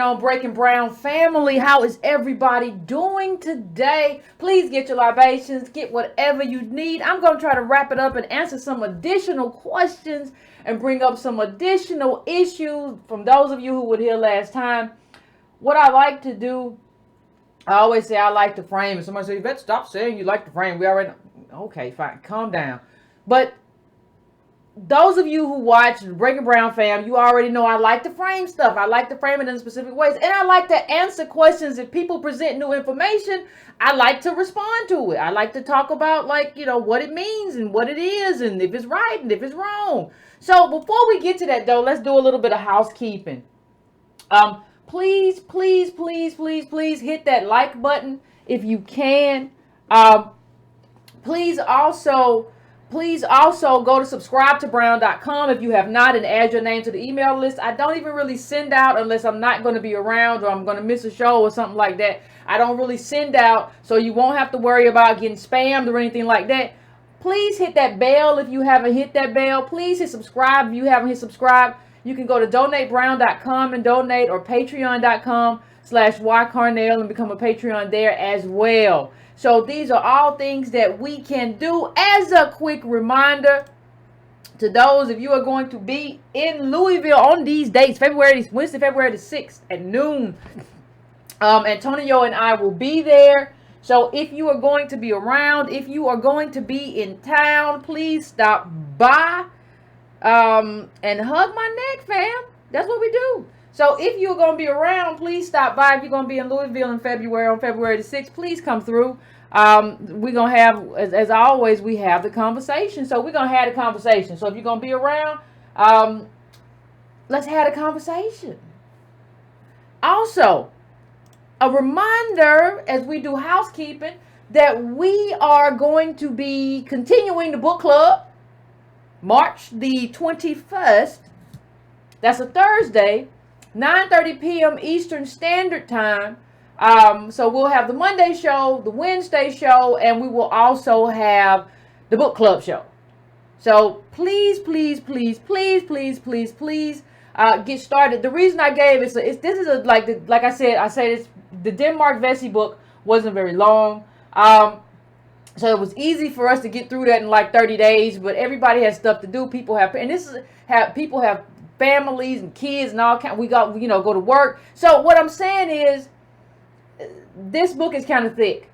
on, Breaking Brown family? How is everybody doing today? Please get your libations, get whatever you need. I'm going to try to wrap it up and answer some additional questions and bring up some additional issues from those of you who were here last time. What I like to do, I always say I like to frame. And somebody says, Yvette, stop saying you like to frame. We already, okay, fine, calm down. But those of you who watch Breaking Brown fam, you already know I like to frame stuff. I like to frame it in specific ways. And I like to answer questions. If people present new information, I like to respond to it. I like to talk about, like, you know, what it means and what it is and if it's right and if it's wrong. So before we get to that, though, let's do a little bit of housekeeping. Please hit that like button if you can. Please also go to subscribetobrown.com if you have not, and add your name to the email list. I don't even really send out unless I'm not going to be around or I'm going to miss a show or something like that. I don't really send out, so you won't have to worry about getting spammed or anything like that. Please hit that bell if you haven't hit that bell. Please hit subscribe if you haven't hit subscribe. You can go to donatebrown.com and donate, or patreon.com/ycarnell and become a Patreon there as well. So these are all things that we can do. As a quick reminder to those, if you are going to be in Louisville on these dates, Wednesday, February the 6th at noon, Antonio and I will be there. So if you are going to be around, if you are going to be in town, please stop by and hug my neck, fam. That's what we do. So if you're going to be around, please stop by. If you're going to be in Louisville in February, on February the 6th, please come through. We're going to have, as always, we have the conversation. So we're going to have the conversation. So if you're going to be around, let's have a conversation. Also, a reminder as we do housekeeping that we are going to be continuing the book club March the 21st. That's a Thursday. 9:30 p.m. Eastern Standard Time. So we'll have the Monday show, the Wednesday show, and we will also have the book club show. So please get started. The reason I gave is this is like I said, the Denmark Vesey book wasn't very long. So it was easy for us to get through that in like 30 days, but everybody has stuff to do. People have families and kids and all kind. We got, go to work. So what I'm saying is, this book is kind of thick.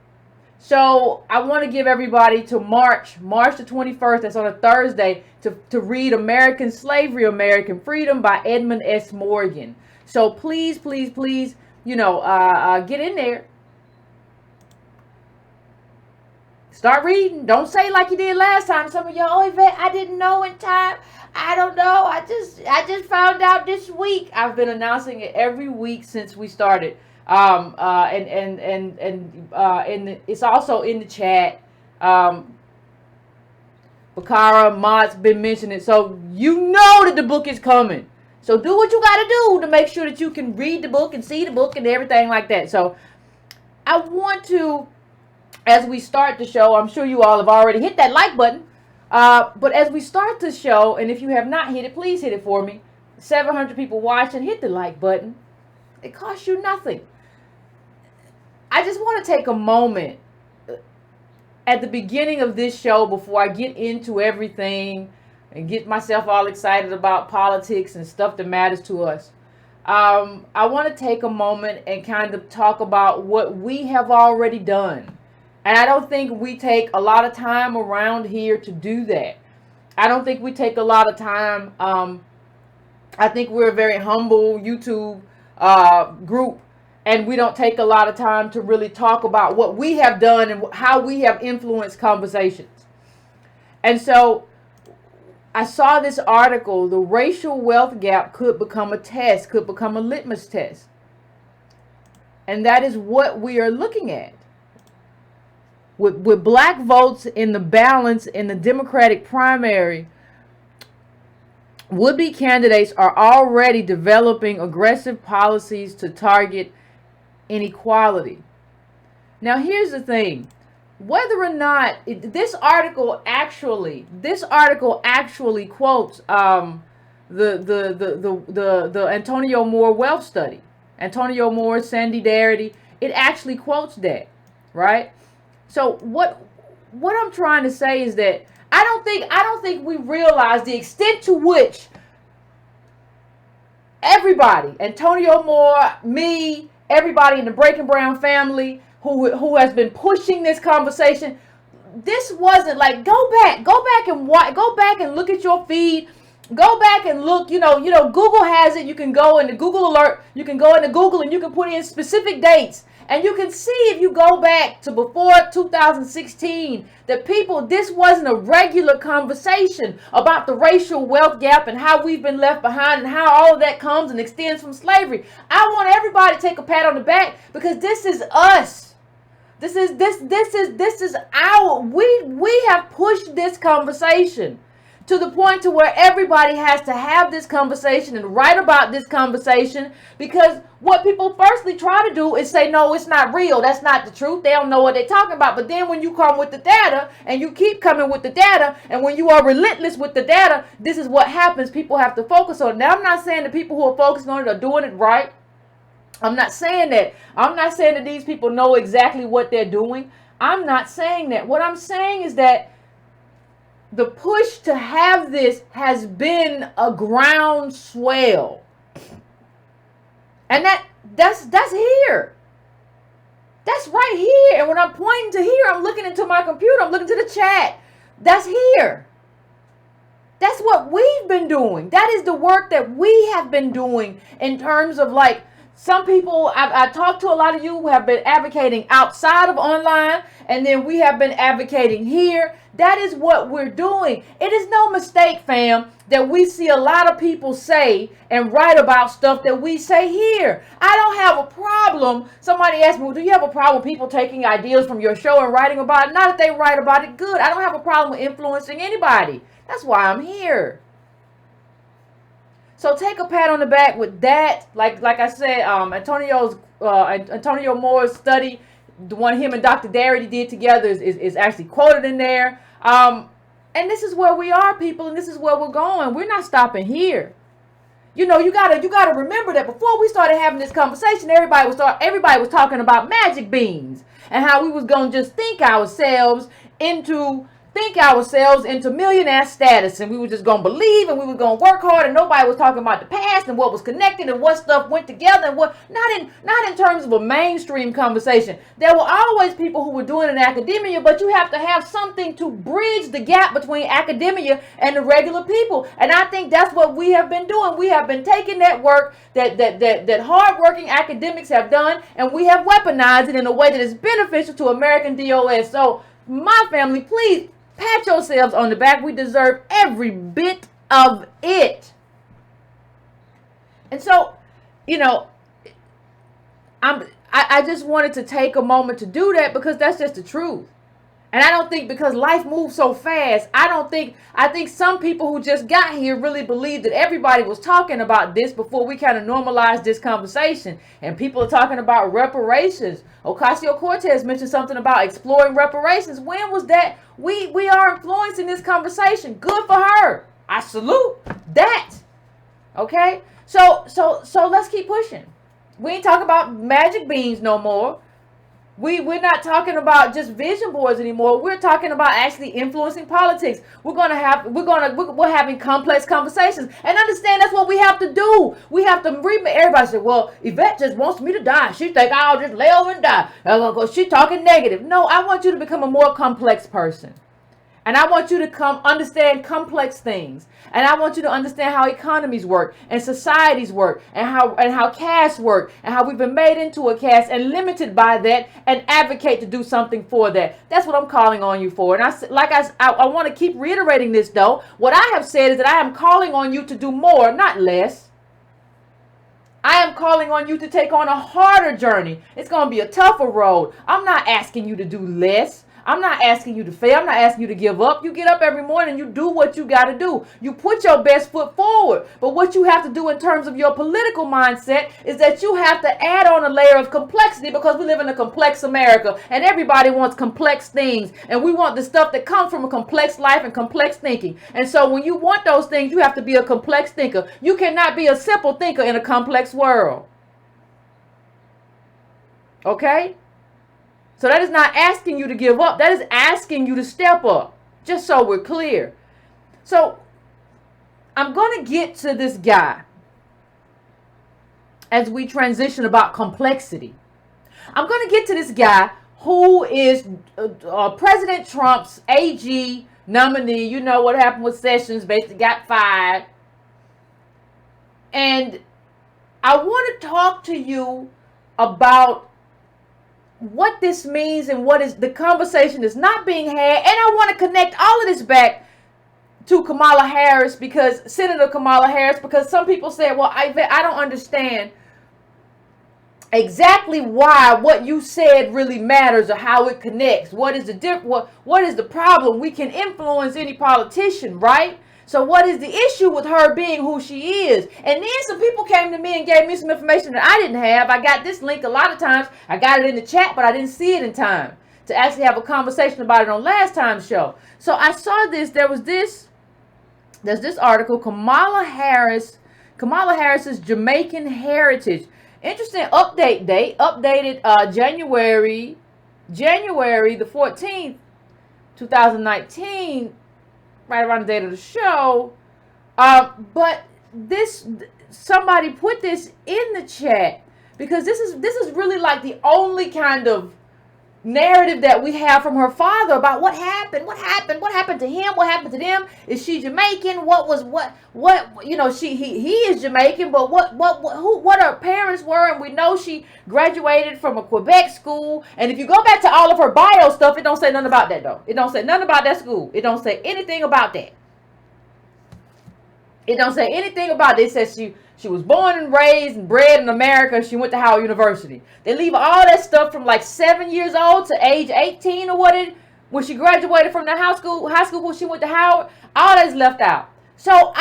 So I want to give everybody to March the 21st. That's on a Thursday to read American Slavery, American Freedom by Edmund S. Morgan. So please, get in there. Start reading. Don't say like you did last time. Some of y'all, Yvette, I didn't know in time. I don't know. I just found out this week. I've been announcing it every week since we started. And it's also in the chat. Bakara Mott's been mentioning it, so you know that the book is coming. So do what you got to do to make sure that you can read the book and see the book and everything like that. So I want to, as we start the show, I'm sure you all have already hit that like button. But as we start the show, and if you have not hit it, please hit it for me. 700 people watching, hit the like button. It costs you nothing. I just want to take a moment at the beginning of this show before I get into everything and get myself all excited about politics and stuff that matters to us. I want to take a moment and kind of talk about what we have already done. And I don't think we take a lot of time around here to do that. I don't think we take a lot of time. I think we're a very humble YouTube group, and we don't take a lot of time to really talk about what we have done and how we have influenced conversations. And so I saw this article, the racial wealth gap could become a test, could become a litmus test. And that is what we are looking at. With black votes in the balance in the Democratic primary, would-be candidates are already developing aggressive policies to target inequality. Now, here's the thing. Whether or not this article actually quotes the Antonio Moore wealth study. Antonio Moore, Sandy Darity, it actually quotes that, right? So what I'm trying to say is that I don't think we realize the extent to which everybody, Antonio Moore, me, everybody in the Breaking Brown family who has been pushing this conversation, this wasn't like, go back and look at your feed. Go back and look, Google has it. You can go into Google Alert. You can go into Google and you can put in specific dates. And you can see if you go back to before 2016 that this wasn't a regular conversation about the racial wealth gap and how we've been left behind and how all of that comes and extends from slavery. I want everybody to take a pat on the back because this is us. This is we have pushed this conversation to the point to where everybody has to have this conversation and write about this conversation, because what people firstly try to do is say, no, it's not real. That's not the truth. They don't know what they're talking about. But then when you come with the data and you keep coming with the data, and when you are relentless with the data, this is what happens. People have to focus on it. Now, I'm not saying the people who are focusing on it are doing it right. I'm not saying that. I'm not saying that these people know exactly what they're doing. I'm not saying that. What I'm saying is that the push to have this has been a groundswell. And that's here. That's right here. And when I'm pointing to here, I'm looking into my computer. I'm looking to the chat. That's here. That's what we've been doing. That is the work that we have been doing in terms of, like, some people, I talked to a lot of you who have been advocating outside of online, and then we have been advocating here. That is what we're doing. It is no mistake, fam, that we see a lot of people say and write about stuff that we say here. I don't have a problem. Somebody asked me, well, do you have a problem with people taking ideas from your show and writing about it? Not if they write about it good. I don't have a problem with influencing anybody. That's why I'm here. So take a pat on the back with that. Like I said, Antonio Moore's study, the one him and Dr. Darity did together, is actually quoted in there. And this is where we are, people, and this is where we're going. We're not stopping here. You gotta remember that before we started having this conversation, everybody was talking about magic beans and how we was gonna just think ourselves into millionaire status, and we were just going to believe, and we were going to work hard, and nobody was talking about the past and what was connected and what stuff went together and what not in terms of a mainstream conversation. There were always people who were doing it in academia, but you have to have something to bridge the gap between academia and the regular people. And I think that's what we have been doing. We have been taking that work that hardworking academics have done, and we have weaponized it in a way that is beneficial to American DOS. So my family, please pat yourselves on the back. We deserve every bit of it. And so, I just wanted to take a moment to do that because that's just the truth. And I don't think, because life moves so fast, I think some people who just got here really believe that everybody was talking about this before we kind of normalized this conversation. And people are talking about reparations. Ocasio-Cortez mentioned something about exploring reparations. When was that? We are influencing this conversation. Good for her. I salute that. Okay? So let's keep pushing. We ain't talking about magic beans no more. We're not talking about just vision boards anymore. We're talking about actually influencing politics. We're having complex conversations, and understand that's what we have to do. We have to everybody say, well, Yvette just wants me to die. She think I'll just lay over and die. She's talking negative. No, I want you to become a more complex person. And I want you to understand complex things. And I want you to understand how economies work and societies work and how castes work and how we've been made into a caste and limited by that, and advocate to do something for that. That's what I'm calling on you for. And I want to keep reiterating this, though. What I have said is that I am calling on you to do more, not less. I am calling on you to take on a harder journey. It's going to be a tougher road. I'm not asking you to do less. I'm not asking you to fail. I'm not asking you to give up. You get up every morning and you do what you got to do. You put your best foot forward. But what you have to do in terms of your political mindset is that you have to add on a layer of complexity, because we live in a complex America and everybody wants complex things. And we want the stuff that comes from a complex life and complex thinking. And so when you want those things, you have to be a complex thinker. You cannot be a simple thinker in a complex world. Okay? So that is not asking you to give up. That is asking you to step up. Just so we're clear. So I'm going to get to this guy as we transition about complexity. I'm going to get to this guy who is President Trump's AG nominee. You know what happened with Sessions, basically got fired. And I want to talk to you about what this means and what is the conversation is not being had. And I want to connect all of this back to Kamala Harris, because Senator Kamala Harris, because some people say, well, I don't understand exactly why what you said really matters or how it connects. What is the what is the problem? We can influence any politician, right? So what is the issue with her being who she is? And then some people came to me and gave me some information that I didn't have. I got this link a lot of times. I got it in the chat, but I didn't see it in time to actually have a conversation about it on last time's show. So I saw this. There's this article, Kamala Harris's Jamaican heritage. Interesting update date, updated January the 14th, 2019, right around the date of the show. But somebody put this in the chat because this is really like the only kind of narrative that we have from her father about what happened to him, what happened to them. Is she Jamaican? He is Jamaican, but what her parents were, and we know she graduated from a Quebec school. And if you go back to all of her bio stuff, it don't say nothing about that though. It don't say nothing about that school. It don't say anything about that. It don't say anything about it. It says she was born and raised and bred in America. She went to Howard University. They leave all that stuff from like 7 years old to age 18 or when she graduated from the high school when she went to Howard. All that's left out. So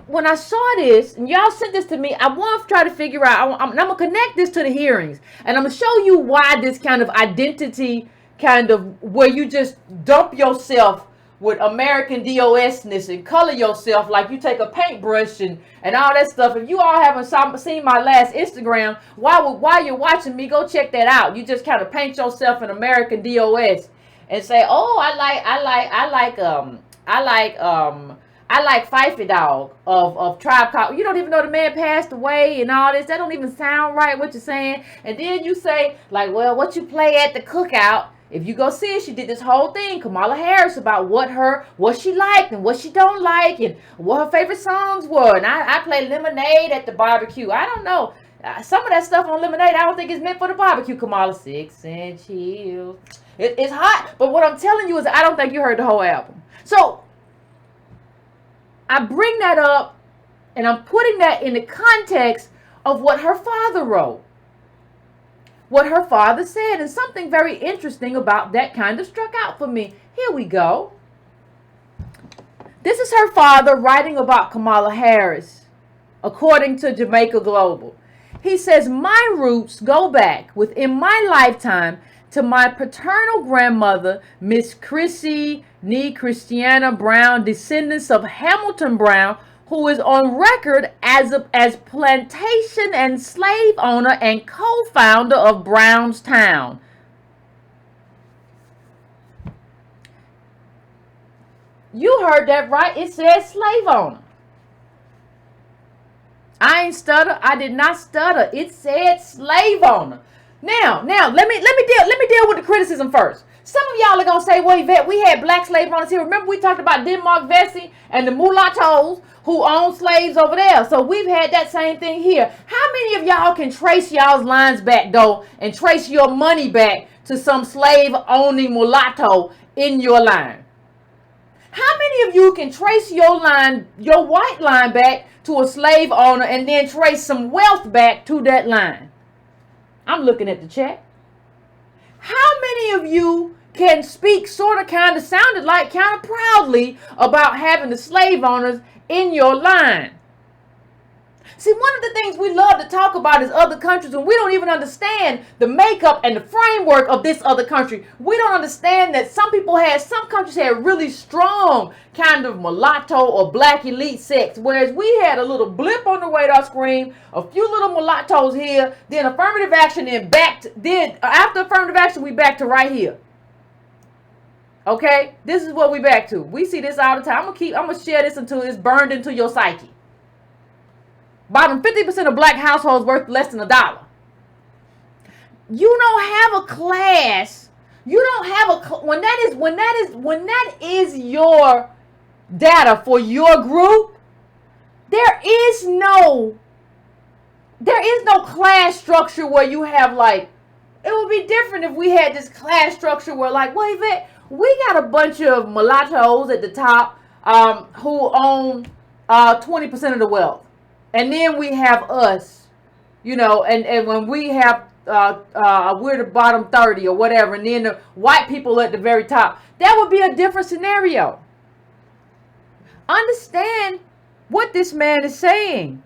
when I saw this, and y'all sent this to me, I want to try to figure out, I'm going to connect this to the hearings. And I'm going to show you why this kind of identity, kind of where you just dump yourself with American DOS-ness and color yourself like you take a paintbrush and all that stuff. If you all haven't seen my last Instagram, while you're watching me, go check that out. You just kind of paint yourself in American DOS and say, oh, I like Fifey Dog of Tribe Called. You don't even know the man passed away and all this. That don't even sound right what you're saying. And then you say, like, well, what you play at the cookout. If you go see it, she did this whole thing, Kamala Harris, about what she liked and what she don't like and what her favorite songs were. And I play Lemonade at the barbecue. I don't know. Some of that stuff on Lemonade, I don't think it's meant for the barbecue, Kamala. 6-inch heels. It's hot. But what I'm telling you is I don't think you heard the whole album. So I bring that up and I'm putting that in the context of what her father wrote. What her father said, and something very interesting about that kind of struck out for me. Here we go. This is her father writing about Kamala Harris, according to Jamaica Global. He says, my roots go back within my lifetime to my paternal grandmother, Miss Chrissy Nee Christiana Brown, descendants of Hamilton Brown, who is on record as plantation and slave owner and co-founder of Brownstown. You heard that right. It says slave owner. I ain't stutter. I did not stutter. It said slave owner. Now, let me deal with the criticism first. Some of y'all are gonna say, well, Yvette, we had black slave owners here. Remember we talked about Denmark Vesey and the mulattoes who owned slaves over there. So we've had that same thing here. How many of y'all can trace y'all's lines back though and trace your money back to some slave owning mulatto in your line? How many of you can trace your white line back to a slave owner and then trace some wealth back to that line? I'm looking at the chat. How many of you can speak kind of proudly about having the slave owners in your line? See, one of the things we love to talk about is other countries, and we don't even understand the makeup and the framework of this other country. We don't understand that some countries had really strong kind of mulatto or black elite sex, whereas we had a little blip on the radar screen, a few little mulattoes here, then affirmative action, then after affirmative action, we back to right here. Okay, this is what we back to. We see this all the time. I'm gonna share this until it's burned into your psyche. Bottom 50% of black households worth less than $1. You don't have a class. You don't have a when that is your data for your group. There is no class structure where you have like. It would be different if we had this class structure where like, well, Yvette, we got a bunch of mulattoes at the top who own 20% of the wealth. And then we have us, and when we have, we're the bottom 30 or whatever, and then the white people at the very top. That would be a different scenario. Understand what this man is saying.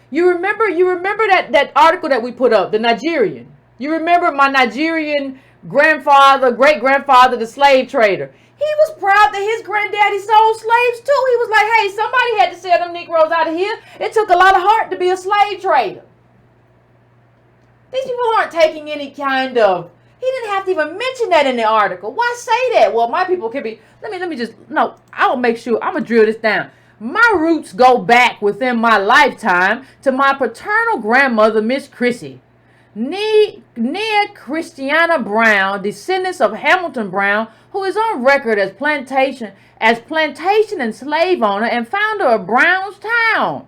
You remember that article that we put up, the Nigerian. You remember my Nigerian grandfather, great-grandfather, the slave trader. He was proud that his granddaddy sold slaves too. He was like, hey, somebody had to sell them Negroes out of here. It took a lot of heart to be a slave trader. These people aren't taking any kind of, he didn't have to even mention that in the article. Why say that? Well, my people could be, I will make sure, I'm going to drill this down. My roots go back within my lifetime to my paternal grandmother, Miss Chrissy. Near Christiana Brown, descendants of Hamilton Brown, who is on record as plantation and slave owner and founder of Brownstown.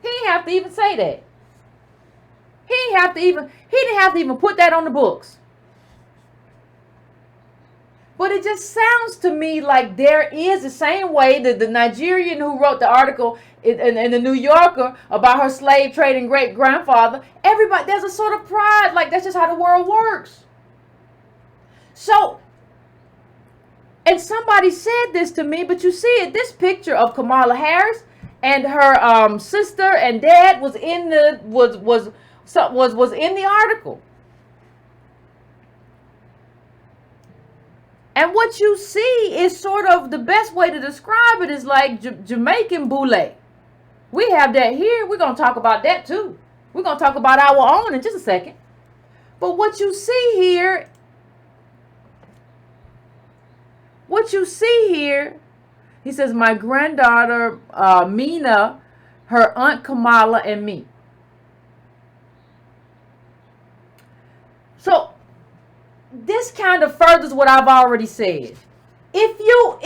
He didn't have to even say that. He didn't have to even put that on the books. But it just sounds to me like there is the same way that the Nigerian who wrote the article in the New Yorker about her slave trading great grandfather, everybody, there's a sort of pride, like that's just how the world works. So, and somebody said this to me, but you see it, this picture of Kamala Harris and her sister and dad was in the was in the article. And what you see is sort of the best way to describe it is like Jamaican boule. We have that here. We're going to talk about that too. We're going to talk about our own in just a second. But what you see here, he says, my granddaughter, Mina, her aunt Kamala, and me. So, this kind of furthers what I've already said. If you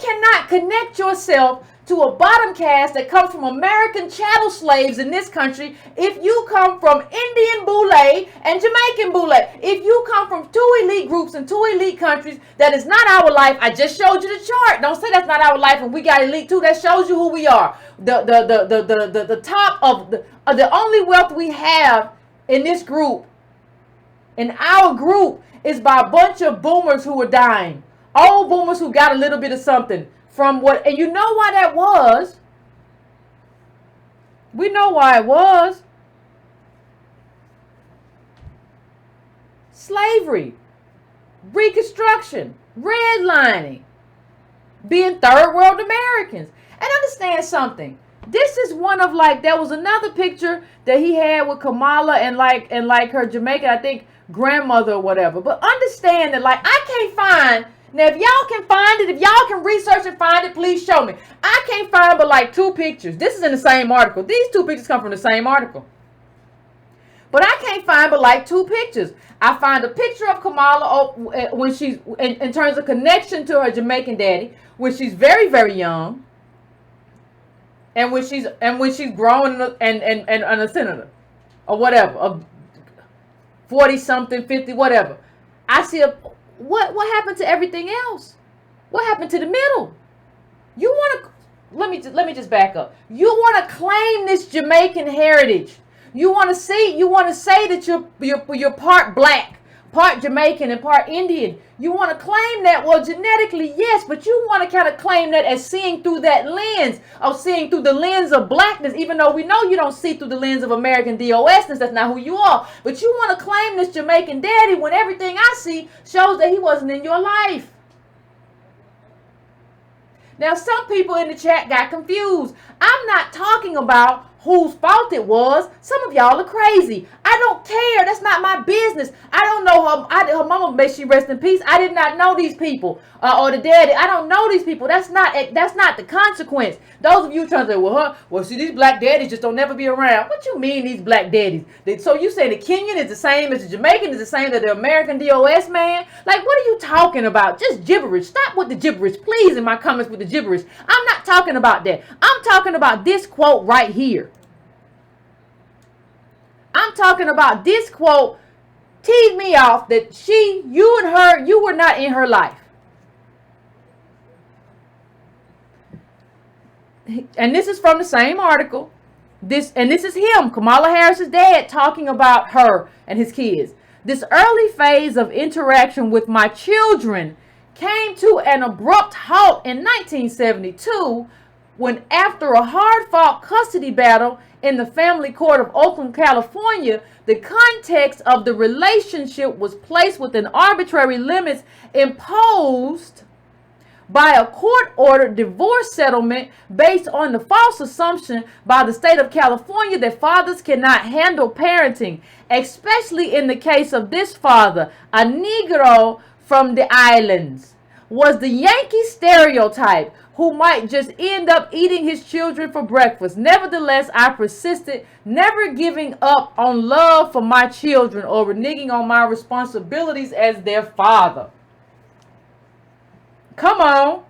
cannot connect yourself to a bottom caste that comes from American chattel slaves in this country, if you come from Indian boule and Jamaican boule, if you come from two elite groups and two elite countries, that is not our life. I just showed you the chart. Don't say that's not our life and we got elite too. That shows you who we are. The top of the only wealth we have in this group, in our group, is by a bunch of boomers who are dying. Old boomers who got a little bit of something from what, and you know why that was. We know why it was. Slavery, Reconstruction, redlining, being third world Americans. And understand something. This is one of like, there was another picture that he had with Kamala and like her Jamaican, I think, grandmother or whatever. But understand that like, I can't find, now if y'all can find it, if y'all can research and find it, please show me. I can't find but like 2 pictures. This is in the same article. These 2 pictures come from the same article. But I can't find but like 2 pictures. I find a picture of Kamala when she's, in terms of connection to her Jamaican daddy, when she's very, very young. And when she's grown and a senator or whatever, 40-something, 50, whatever. I see what happened to everything else? What happened to the middle? You want to let me just back up. You want to claim this Jamaican heritage. You want to say that you're part black, part Jamaican and part Indian. You want to claim that, well, genetically, yes, but you want to kind of claim that as seeing through that lens, of seeing through the lens of blackness, even though we know you don't see through the lens of American DOSness. That's not who you are. But you want to claim this Jamaican daddy when everything I see shows that he wasn't in your life. Now, some people in the chat got confused. I'm not talking about whose fault it was. Some of y'all are crazy. I don't care. That's not my business. I don't know her. Her mama, may she rest in peace. I did not know these people, or the daddy. I don't know these people. That's not the consequence. Those of you trying to say, well, see, these black daddies just don't never be around. What you mean, these black daddies? So you say the Kenyan is the same as the Jamaican is the same as the American DOS man? Like, what are you talking about? Just gibberish. Stop with the gibberish, please, in my comments with the gibberish. I'm not talking about that. I'm talking about this quote right here. I'm talking about this quote teed me off that you and her, you were not in her life. And this is from the same article. This is him, Kamala Harris's dad, talking about her and his kids. This early phase of interaction with my children came to an abrupt halt in 1972 when, after a hard-fought custody battle in the family court of Oakland, California, the context of the relationship was placed within arbitrary limits imposed by a court-ordered divorce settlement based on the false assumption by the state of California that fathers cannot handle parenting, especially in the case of this father, a Negro from the islands, was the Yankee stereotype who might just end up eating his children for breakfast. Nevertheless, I persisted, never giving up on love for my children or reneging on my responsibilities as their father. Come on.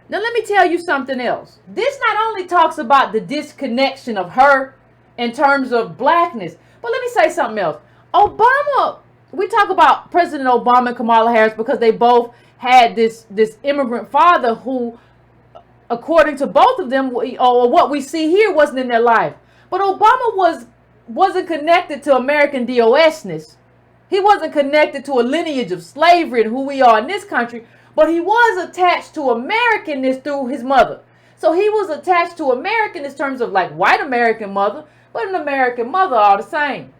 Now let me tell you something else. This not only talks about the disconnection of her in terms of blackness, but let me say something else. Obama, we talk about President Obama and Kamala Harris because they both had this immigrant father who, according to both of them, or what we see here, wasn't in their life. But Obama wasn't connected to American DOSness. He wasn't connected to a lineage of slavery and who we are in this country, but he was attached to Americanness through his mother. So he was attached to American in terms of like white American mother, but an American mother all the same.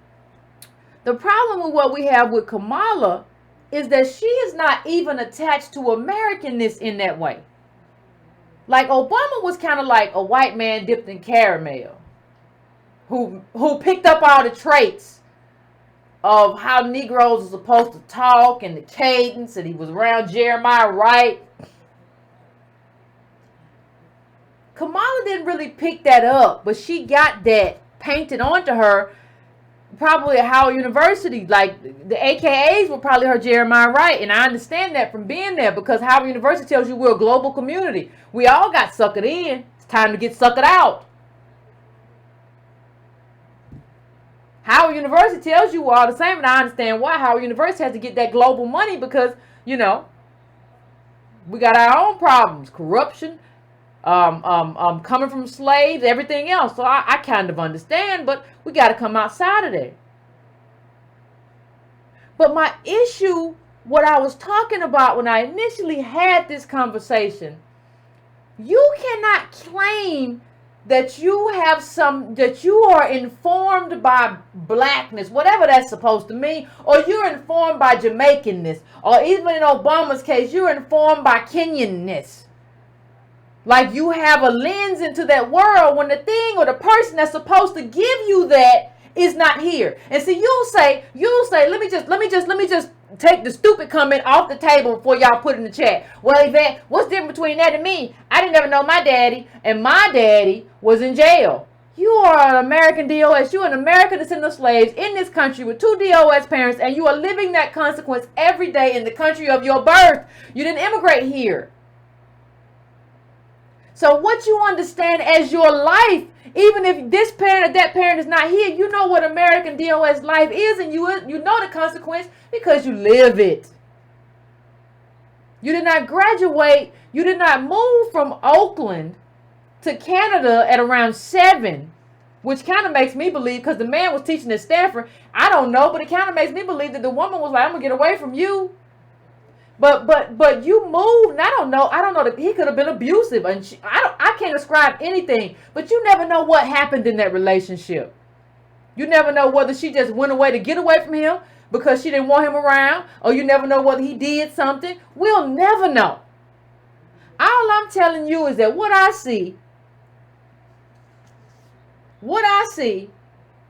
The problem with what we have with Kamala is that she is not even attached to Americanness in that way. Like Obama was kind of like a white man dipped in caramel who picked up all the traits of how Negroes are supposed to talk and the cadence, and he was around Jeremiah Wright. Kamala didn't really pick that up, but she got that painted onto her probably at Howard University. Like the AKAs were probably her Jeremiah Wright, and I understand that from being there because Howard University tells you we're a global community. We all got suckered in. It's time to get suckered out. Howard University tells you we're all the same, and I understand why. Howard University has to get that global money because, you know, we got our own problems. Corruption, coming from slaves, everything else. So I kind of understand, but we got to come outside of there. But my issue, what I was talking about when I initially had this conversation, you cannot claim that you are informed by blackness, whatever that's supposed to mean, or you're informed by Jamaicanness, or even in Obama's case, you're informed by Kenyanness. Like you have a lens into that world when the thing or the person that's supposed to give you that is not here. And see, you'll say, let me just take the stupid comment off the table before y'all put it in the chat. Well, Yvette, what's the difference between that and me? I didn't ever know my daddy, and my daddy was in jail. You are an American DOS. You're an American descendant of slaves in this country with 2 DOS parents, and you are living that consequence every day in the country of your birth. You didn't immigrate here. So what you understand as your life, even if this parent or that parent is not here, you know what American DOS life is, and you know the consequence because you live it. You did not graduate. You did not move from Oakland to Canada at around 7 Which kind of makes me believe, because the man was teaching at Stanford, I don't know, but it kind of makes me believe that the woman was like, I'm gonna get away from you. But you moved, and I don't know that he could have been abusive, and I can't ascribe anything, but you never know what happened in that relationship. You never know whether she just went away to get away from him because she didn't want him around, or you never know whether he did something. We'll never know. All I'm telling you is that what I see,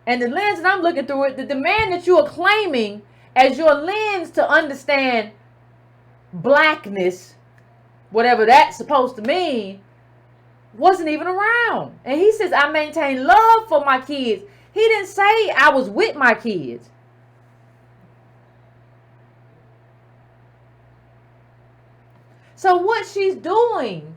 and the lens that I'm looking through it, that the man that you are claiming as your lens to understand blackness, whatever that's supposed to mean, wasn't even around. And he says, I maintain love for my kids. He didn't say I was with my kids. So what she's doing,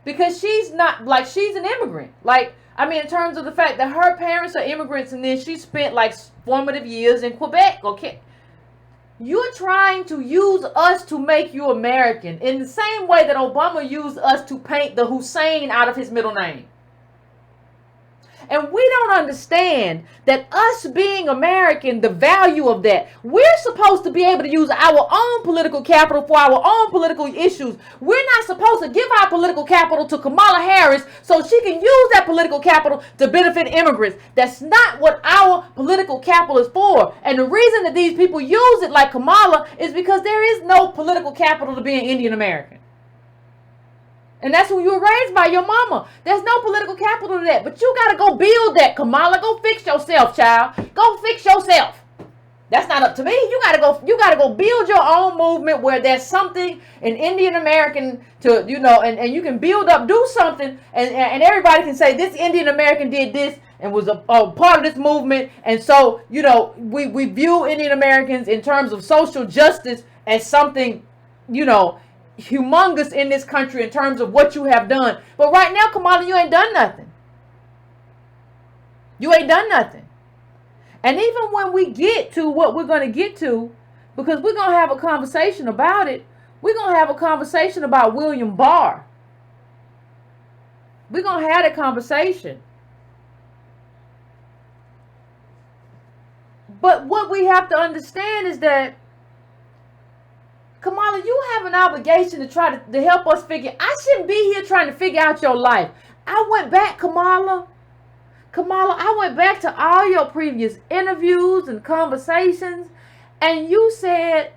because she's not, like, she's an immigrant. Like, I mean, in terms of the fact that her parents are immigrants, and then she spent like formative years in Quebec. Okay. You're trying to use us to make you American in the same way that Obama used us to paint the Hussein out of his middle name. And we don't understand that us being American, the value of that, we're supposed to be able to use our own political capital for our own political issues. We're not supposed to give our political capital to Kamala Harris so she can use that political capital to benefit immigrants. That's not what our political capital is for. And the reason that these people use it like Kamala is because there is no political capital to be an Indian American. And that's who you were raised by, your mama. There's no political capital to that. But you got to go build that, Kamala. Go fix yourself, child. Go fix yourself. That's not up to me. You got to go build your own movement where there's something, an Indian American to, you know, and you can build up, do something, and everybody can say this Indian American did this and was a part of this movement. And so, you know, we view Indian Americans in terms of social justice as something, you know, humongous in this country in terms of what you have done. But right now, Kamala, you ain't done nothing. You ain't done nothing. And even when we get to what we're going to get to, because we're going to have a conversation about it, we're going to have a conversation about William Barr. We're going to have that conversation. But what we have to understand is that, Kamala, you have an obligation to try to help us figure. I shouldn't be here trying to figure out your life. I went back, Kamala, I went back to all your previous interviews and conversations, and you said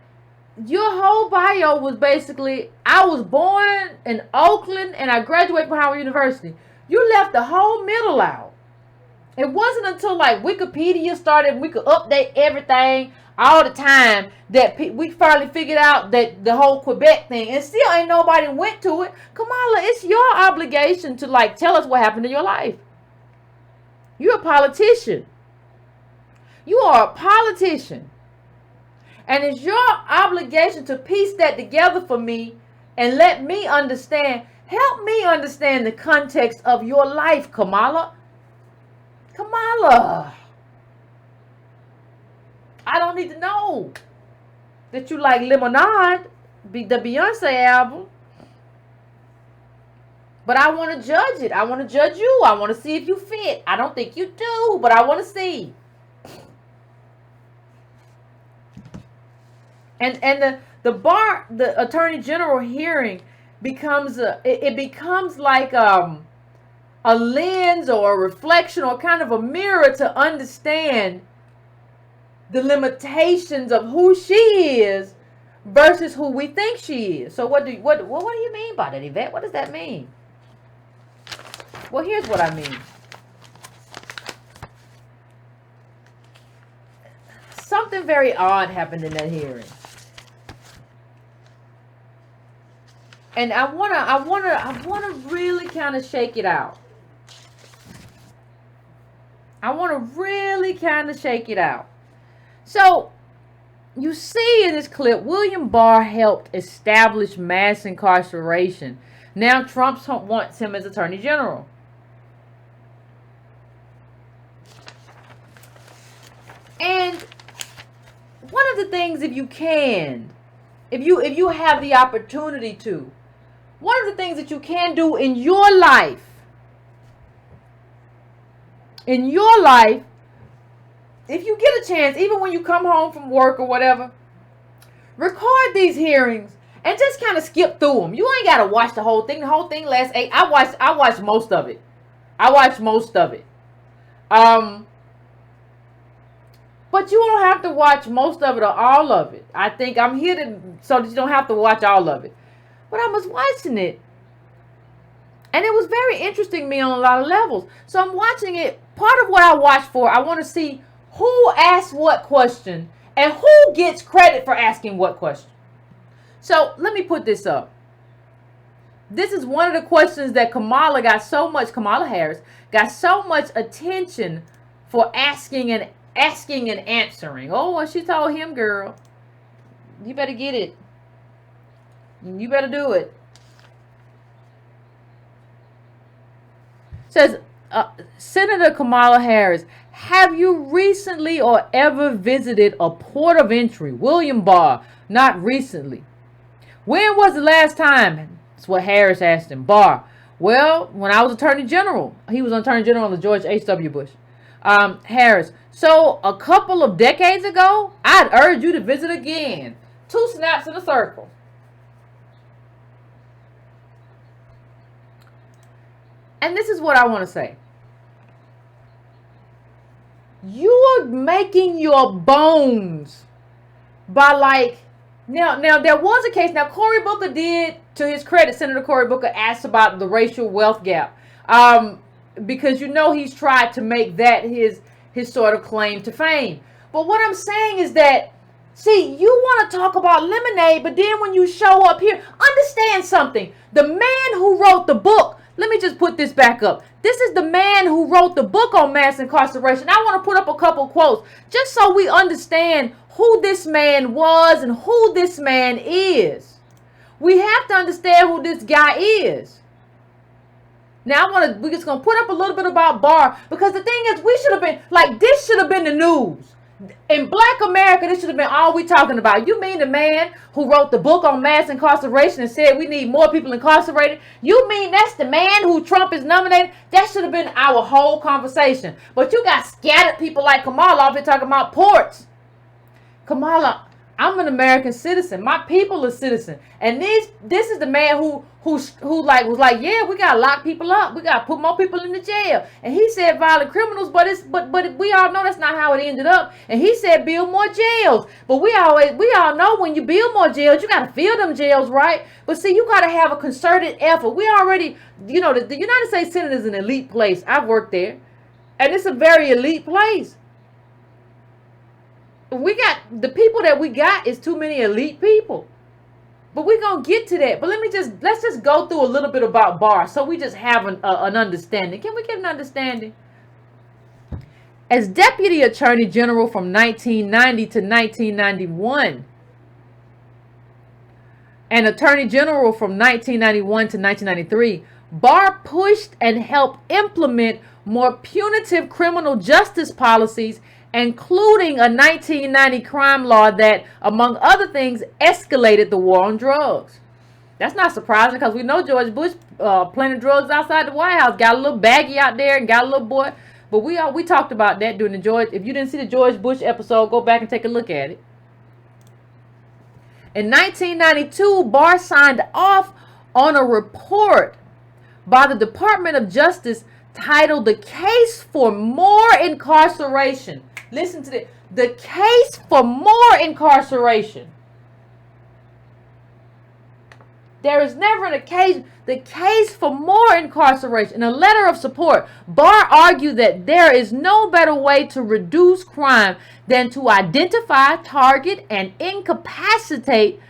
your whole bio was basically, I was born in Oakland and I graduated from Howard University. You left the whole middle out. It wasn't until like Wikipedia started and we could update everything all the time that we finally figured out that the whole Quebec thing, and still ain't nobody went to it. Kamala, it's your obligation to like tell us what happened in your life. You're a politician. You are a politician. And it's your obligation to piece that together for me and let me understand, help me understand the context of your life, Kamala. Kamala. I don't need to know that you like Lemonade, the Beyonce album. But I want to judge it. I want to judge you. I want to see if you fit. I don't think you do, but I want to see. And the Attorney General hearing becomes it becomes like a lens or a reflection or kind of a mirror to understand the limitations of who she is versus who we think she is. So what do you mean by that, Yvette? What does that mean? Well, here's what I mean. Something very odd happened in that hearing. And I wanna really kind of shake it out. I want to really kind of shake it out. So, you see in this clip, William Barr helped establish mass incarceration. Now Trump wants him as Attorney General. And one of the things, if you have the opportunity to, one of the things that you can do in your life in your life, if you get a chance, even when you come home from work or whatever, record these hearings and just kind of skip through them. You ain't got to watch the whole thing. The whole thing lasts 8. I watched most of it. But you don't have to watch most of it or all of it. I think I'm here so that you don't have to watch all of it. But I was watching it, and it was very interesting to me on a lot of levels. So I'm watching it. Part of what I watch for, I want to see who asks what question and who gets credit for asking what question. So let me put this up. This is one of the questions that Kamala Harris got so much attention for asking and answering. Oh, and she told him, girl, you better get it. You better do it. Says, Senator Kamala Harris, have you recently or ever visited a port of entry? William Barr, not recently. When was the last time? That's what Harris asked him. Barr, well, when I was Attorney General. He was Attorney General under George H.W. Bush. Harris, so a couple of decades ago, I'd urge you to visit again. 2 snaps in a circle. And this is what I want to say. You're making your bones by now there was a case. Now Cory Booker did, to his credit, Senator Cory Booker asked about the racial wealth gap. Because he's tried to make that his sort of claim to fame. But what I'm saying is that, see, you want to talk about lemonade, but then when you show up here, understand something. The man who wrote the book, let me just put this back up. This is the man who wrote the book on mass incarceration. I want to put up a couple quotes just so we understand who this man was and who this man is. We have to understand who this guy is. Now we're just gonna put up a little bit about Barr, because the thing is, we should have been this should have been the news. In Black America, this should have been all we talking about. You mean the man who wrote the book on mass incarceration and said we need more people incarcerated? You mean that's the man who Trump is nominating? That should have been our whole conversation. But you got scattered people like Kamala off here talking about ports. Kamala, I'm an American citizen. My people are citizens. And this is the man who was like, yeah, we gotta lock people up. We gotta put more people in the jail. And he said violent criminals, but we all know that's not how it ended up. And he said build more jails. But we all know when you build more jails, you gotta fill them jails, right? But see, you gotta have a concerted effort. We already, the United States Senate is an elite place. I've worked there. And it's a very elite place. The people that we got is too many elite people. But we're going to get to that. But let's just go through a little bit about Barr so we just have an understanding. Can we get an understanding? As Deputy Attorney General from 1990 to 1991, and Attorney General from 1991 to 1993, Barr pushed and helped implement more punitive criminal justice policies, including a 1990 crime law that, among other things, escalated the war on drugs. That's not surprising, because we know George Bush planted drugs outside the White House, got a little baggie out there and got a little boy. But we talked about that during the George. If you didn't see the George Bush episode, go back and take a look at it. In 1992, Barr signed off on a report by the Department of Justice titled "The Case for More Incarceration." Listen to this. The case for more incarceration. There is never an occasion. The case for more incarceration. In a letter of support, Barr argued that there is no better way to reduce crime than to identify, target, and incapacitate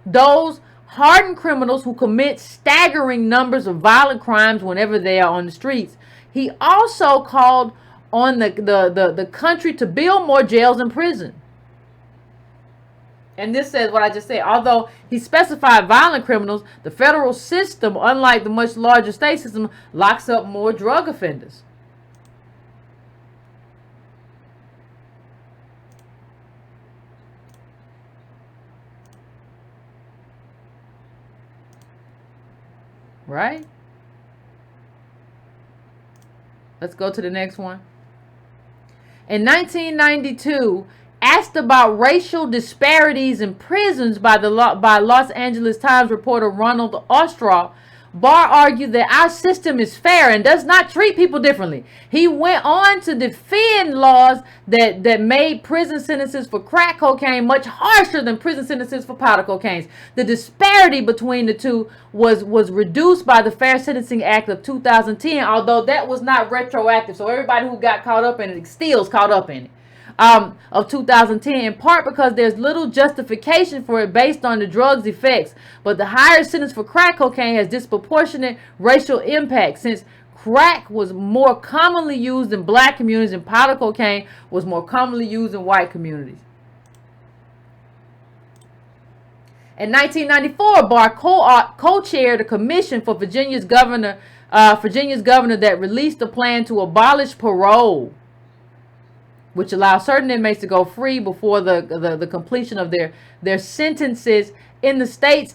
those hardened criminals who commit staggering numbers of violent crimes whenever they are on the streets. He also called on the country to build more jails and prisons. And this says what I just said. Although he specified violent criminals, the federal system, unlike the much larger state system, locks up more drug offenders. Right? Let's go to the next one. In 1992, asked about racial disparities in prisons by Los Angeles Times reporter Ronald Ostroff, Barr argued that our system is fair and does not treat people differently. He went on to defend laws that made prison sentences for crack cocaine much harsher than prison sentences for powder cocaine. The disparity between the two was reduced by the Fair Sentencing Act of 2010, although that was not retroactive. So everybody who got caught up in it still is caught up in it. Of 2010, in part because there's little justification for it based on the drug's effects. But the higher sentence for crack cocaine has disproportionate racial impact, since crack was more commonly used in black communities and powder cocaine was more commonly used in white communities. In 1994, Barr co-chaired a commission for Virginia's governor that released a plan to abolish parole, which allows certain inmates to go free before the completion of their sentences in the states.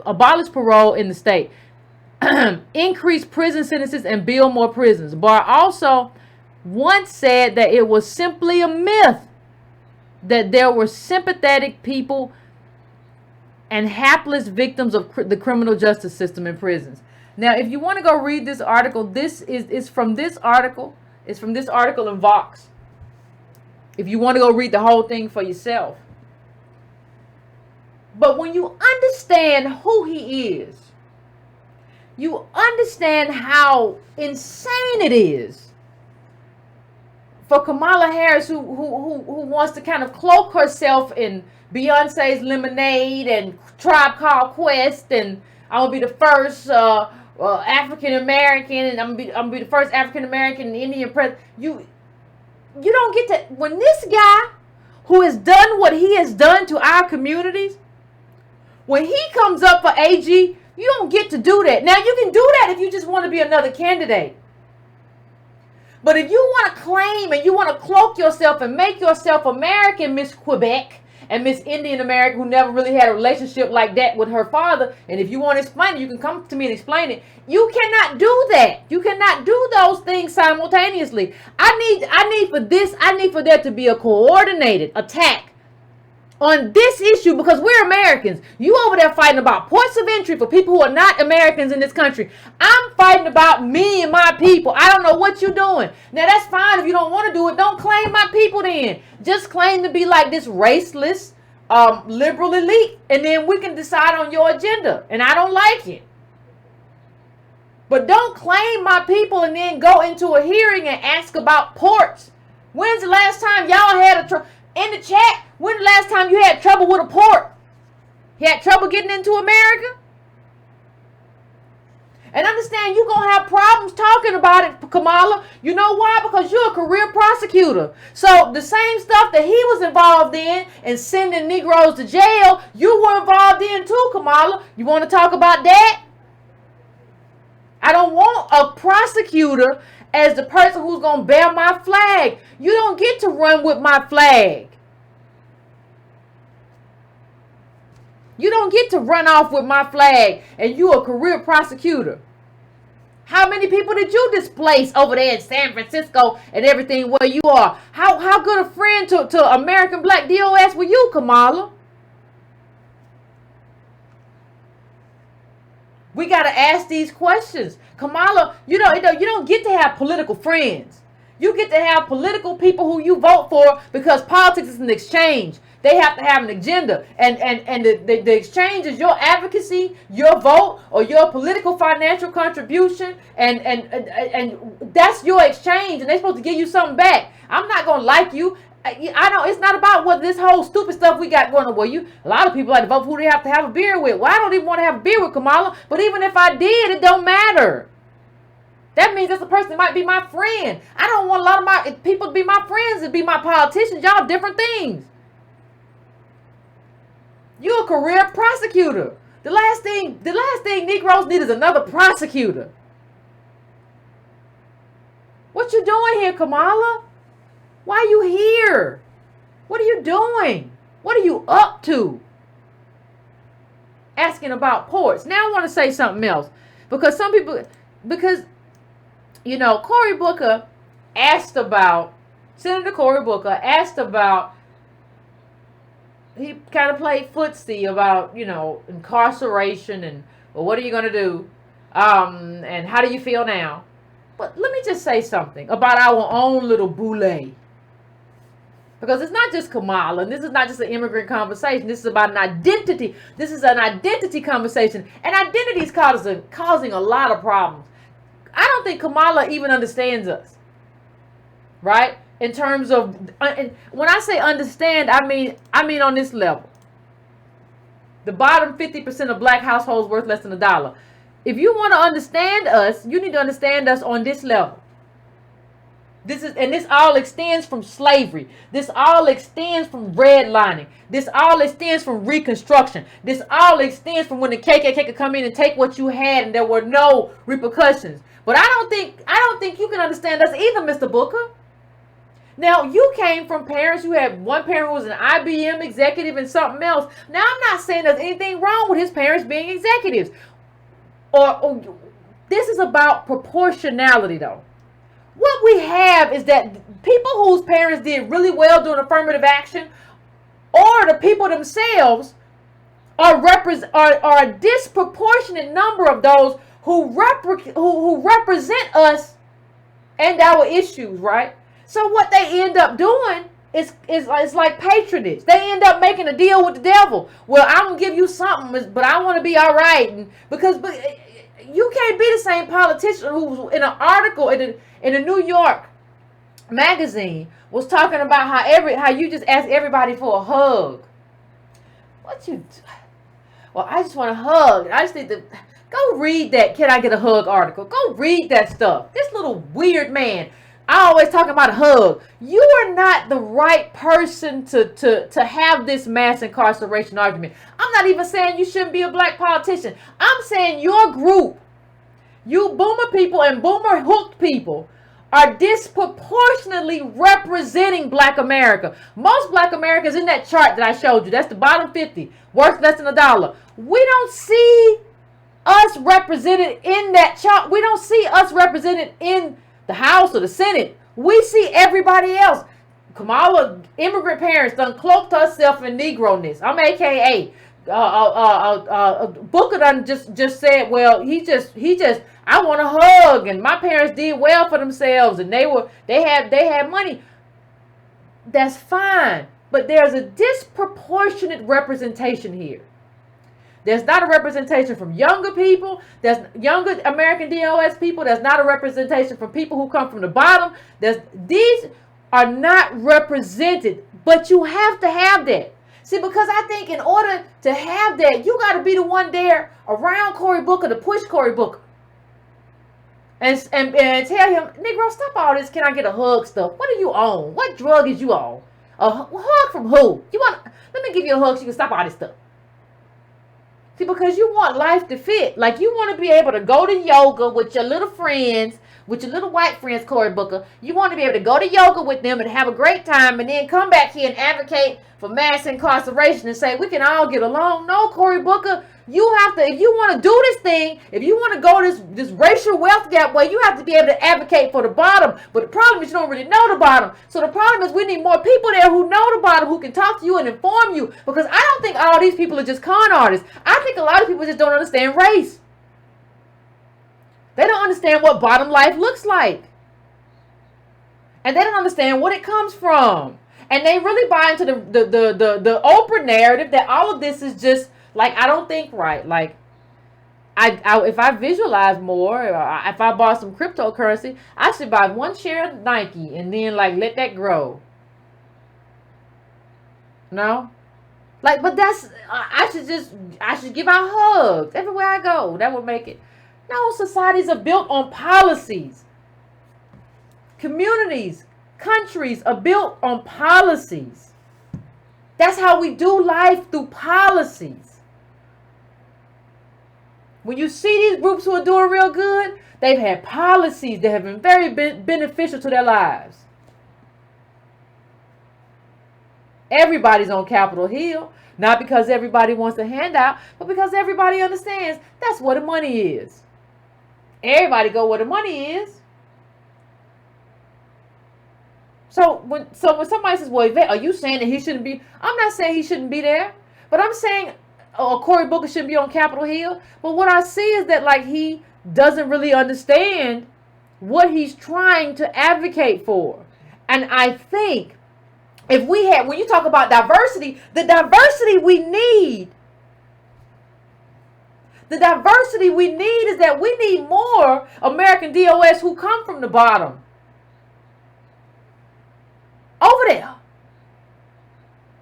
Abolish parole in the state, increase prison sentences, and build more prisons. Barr also once said that it was simply a myth that there were sympathetic people and hapless victims of the criminal justice system in prisons. Now, if you want to go read this article, this is from this article. It's from this article in Vox. If you want to go read the whole thing for yourself. But when you understand who he is, you understand how insane it is for Kamala Harris, who wants to kind of cloak herself in Beyonce's Lemonade and Tribe Called Quest, and I'm gonna be the first African American, and I'm gonna be the first African American Indian president. You don't get to, when this guy who has done what he has done to our communities, when he comes up for AG, you don't get to do that. Now, you can do that if you just want to be another candidate. But if you want to claim and you want to cloak yourself and make yourself American, Miss Quebec, and Miss Indian American, who never really had a relationship like that with her father, and if you want to explain it, you can come to me and explain it. You cannot do that. You cannot do those things simultaneously. I need for there to be a coordinated attack on this issue, because we're Americans. You over there fighting about ports of entry for people who are not Americans in this country. I'm fighting about me and my people. I don't know what you're doing. Now, that's fine if you don't want to do it. Don't claim my people then. Just claim to be like this raceless, liberal elite, and then we can decide on your agenda. And I don't like it. But don't claim my people and then go into a hearing and ask about ports. When's the last time y'all had in the chat, when the last time you had trouble with a port? You had trouble getting into America? And understand, you're going to have problems talking about it, Kamala. You know why? Because you're a career prosecutor. So the same stuff that he was involved in and sending Negroes to jail, you were involved in too, Kamala. You want to talk about that? I don't want a prosecutor as the person who's going to bear my flag. You don't get to run with my flag. You don't get to run off with my flag, and you're a career prosecutor. How many people did you displace over there in San Francisco and everything where you are? How good a friend to American Black DOS were you, Kamala? We got to ask these questions. Kamala, you don't get to have political friends. You get to have political people who you vote for, because politics is an exchange. They have to have an agenda. And the exchange is your advocacy, your vote, or your political financial contribution. And that's your exchange. And they're supposed to give you something back. I'm not going to like you. I know it's not about what this whole stupid stuff we got going on. Well, a lot of people like to vote for who they have to have a beer with. Well, I don't even want to have a beer with Kamala. But even if I did, it don't matter. That means that's a person that might be my friend. I don't want a lot of my people to be my friends and be my politicians. Y'all different things. You're a career prosecutor. The last thing Negroes need is another prosecutor. What you doing here, Kamala? Why are you here? What are you doing? What are you up to? Asking about ports. Now I want to say something else. Because Cory Booker, asked about, Senator Cory Booker asked about, he kind of played footsie about, incarceration and, well, what are you going to do? And how do you feel now? But let me just say something about our own little boule. Because it's not just Kamala, and this is not just an immigrant conversation. This is about an identity. This is an identity conversation. And identity is causing a lot of problems. I don't think Kamala even understands us. Right? In terms of, when I say understand, I mean on this level. The bottom 50% of black households worth less than $1. If you want to understand us, you need to understand us on this level. This all extends from slavery. This all extends from redlining. This all extends from Reconstruction. This all extends from when the KKK could come in and take what you had and there were no repercussions. But I don't think you can understand us either, Mr. Booker. Now, you came from parents, you had one parent who was an IBM executive and something else. Now, I'm not saying there's anything wrong with his parents being executives. Or this is about proportionality, though. What we have is that people whose parents did really well doing affirmative action, or the people themselves, are a disproportionate number of those who represent us and our issues, right? So what they end up doing is like patronage. They end up making a deal with the devil. Well, I'm gonna give you something, but I want to be all right, and because you can't be the same politician who, in an article in a New York magazine, was talking about how you just ask everybody for a hug. Well, I just want a hug. I just need to go read that "Can I Get a Hug" article. Go read that stuff. This little weird man, I always talk about a hug. You are not the right person to have this mass incarceration argument. I'm not even saying you shouldn't be a black politician. I'm saying your group, you boomer people and boomer hooked people, are disproportionately representing black America. Most black America is in that chart that I showed you. That's the bottom 50, worth less than $1. We don't see us represented in that chart. We don't see us represented in the House or the Senate. We see everybody else. Kamala, immigrant parents, done cloaked herself in Negro-ness. I'm AKA. Booker done just said, well, he just, I want a hug, and my parents did well for themselves, and they had money. That's fine, but there's a disproportionate representation here. There's not a representation from younger people. There's younger American DOS people. There's not a representation from people who come from the bottom. These are not represented, but you have to have that. See, because I think in order to have that, you got to be the one there around Cory Booker to push Cory Booker. And tell him, Negro, stop all this "can I get a hug" stuff. What do you own? What drug is you on? A hug from who? Let me give you a hug so you can stop all this stuff. See, because you want life to fit. Like, you want to be able to go to yoga with your little friends, with your little white friends, Cory Booker. You want to be able to go to yoga with them and have a great time, and then come back here and advocate for mass incarceration and say we can all get along. No, Cory Booker, you have to, if you want to do this thing, if you want to go this racial wealth gap way, you have to be able to advocate for the bottom. But the problem is you don't really know the bottom. So the problem is we need more people there who know the bottom, who can talk to you and inform you. Because I don't think all these people are just con artists. I think a lot of people just don't understand race. They don't understand what bottom life looks like. And they don't understand what it comes from. And they really buy into the Oprah narrative that all of this is just, like, I don't think right. Like, if I visualize more, if I bought some cryptocurrency, I should buy one share of Nike and then, like, let that grow. No? Like, but I should give out hugs everywhere I go. That would make it. No, societies are built on policies. Communities, countries are built on policies. That's how we do life, through policies. When you see these groups who are doing real good, they've had policies that have been very beneficial to their lives. Everybody's on Capitol Hill, not because everybody wants a handout, but because everybody understands that's where the money is. Everybody go where the money is. So when somebody says, well, Yvette, are you saying that he shouldn't be? I'm not saying he shouldn't be there, but I'm saying Cory Booker shouldn't be on Capitol Hill. But what I see is that like he doesn't really understand what he's trying to advocate for. And I think if we had, when you talk about diversity, the diversity we need is that we need more American DOS who come from the bottom. Over there.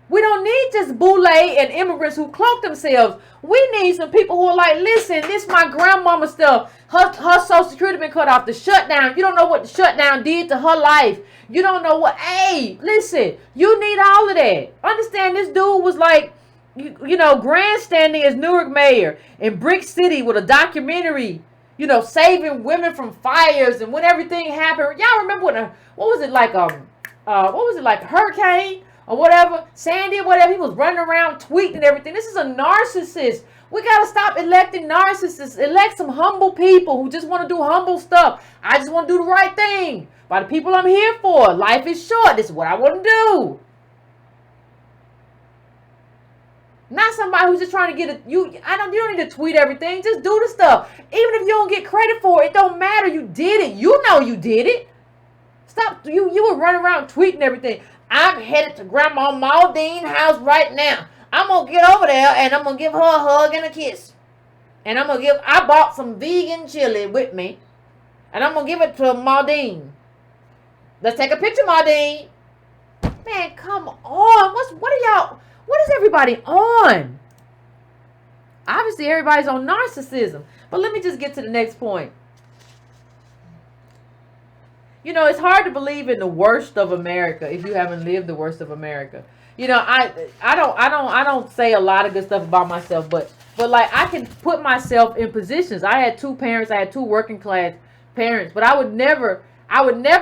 We don't need just boule and immigrants who cloak themselves. We need some people who are like, listen, this is my grandmama stuff. Her Social Security been cut off. The shutdown. You don't know what the shutdown did to her life. You don't know what. Hey, listen, you need all of that. Understand this dude was like, you know, grandstanding as Newark mayor in Brick City with a documentary, you know, saving women from fires and when everything happened. Y'all remember what was it like? What was it like? Hurricane or whatever, Sandy or whatever. He was running around tweeting everything. This is a narcissist. We gotta stop electing narcissists. Elect some humble people who just want to do humble stuff. I just want to do the right thing by the people I'm here for. Life is short. This is what I want to do. Not somebody who's just trying to get you don't need to tweet everything. Just do the stuff. Even if you don't get credit for it, it don't matter. You did it. You know you did it. Stop. You were running around tweeting everything. I'm headed to Grandma Maldine's house right now. I'm going to get over there and I'm going to give her a hug and a kiss. And I bought some vegan chili with me. And I'm going to give it to Maldine. Let's take a picture, Maldine. Man, come on. What is everybody on? Obviously, everybody's on narcissism. But let me just get to the next point. You know, it's hard to believe in the worst of America if you haven't lived the worst of America. You know, I don't say a lot of good stuff about myself, but like I can put myself in positions. I had two parents, I had two working class parents, but I would never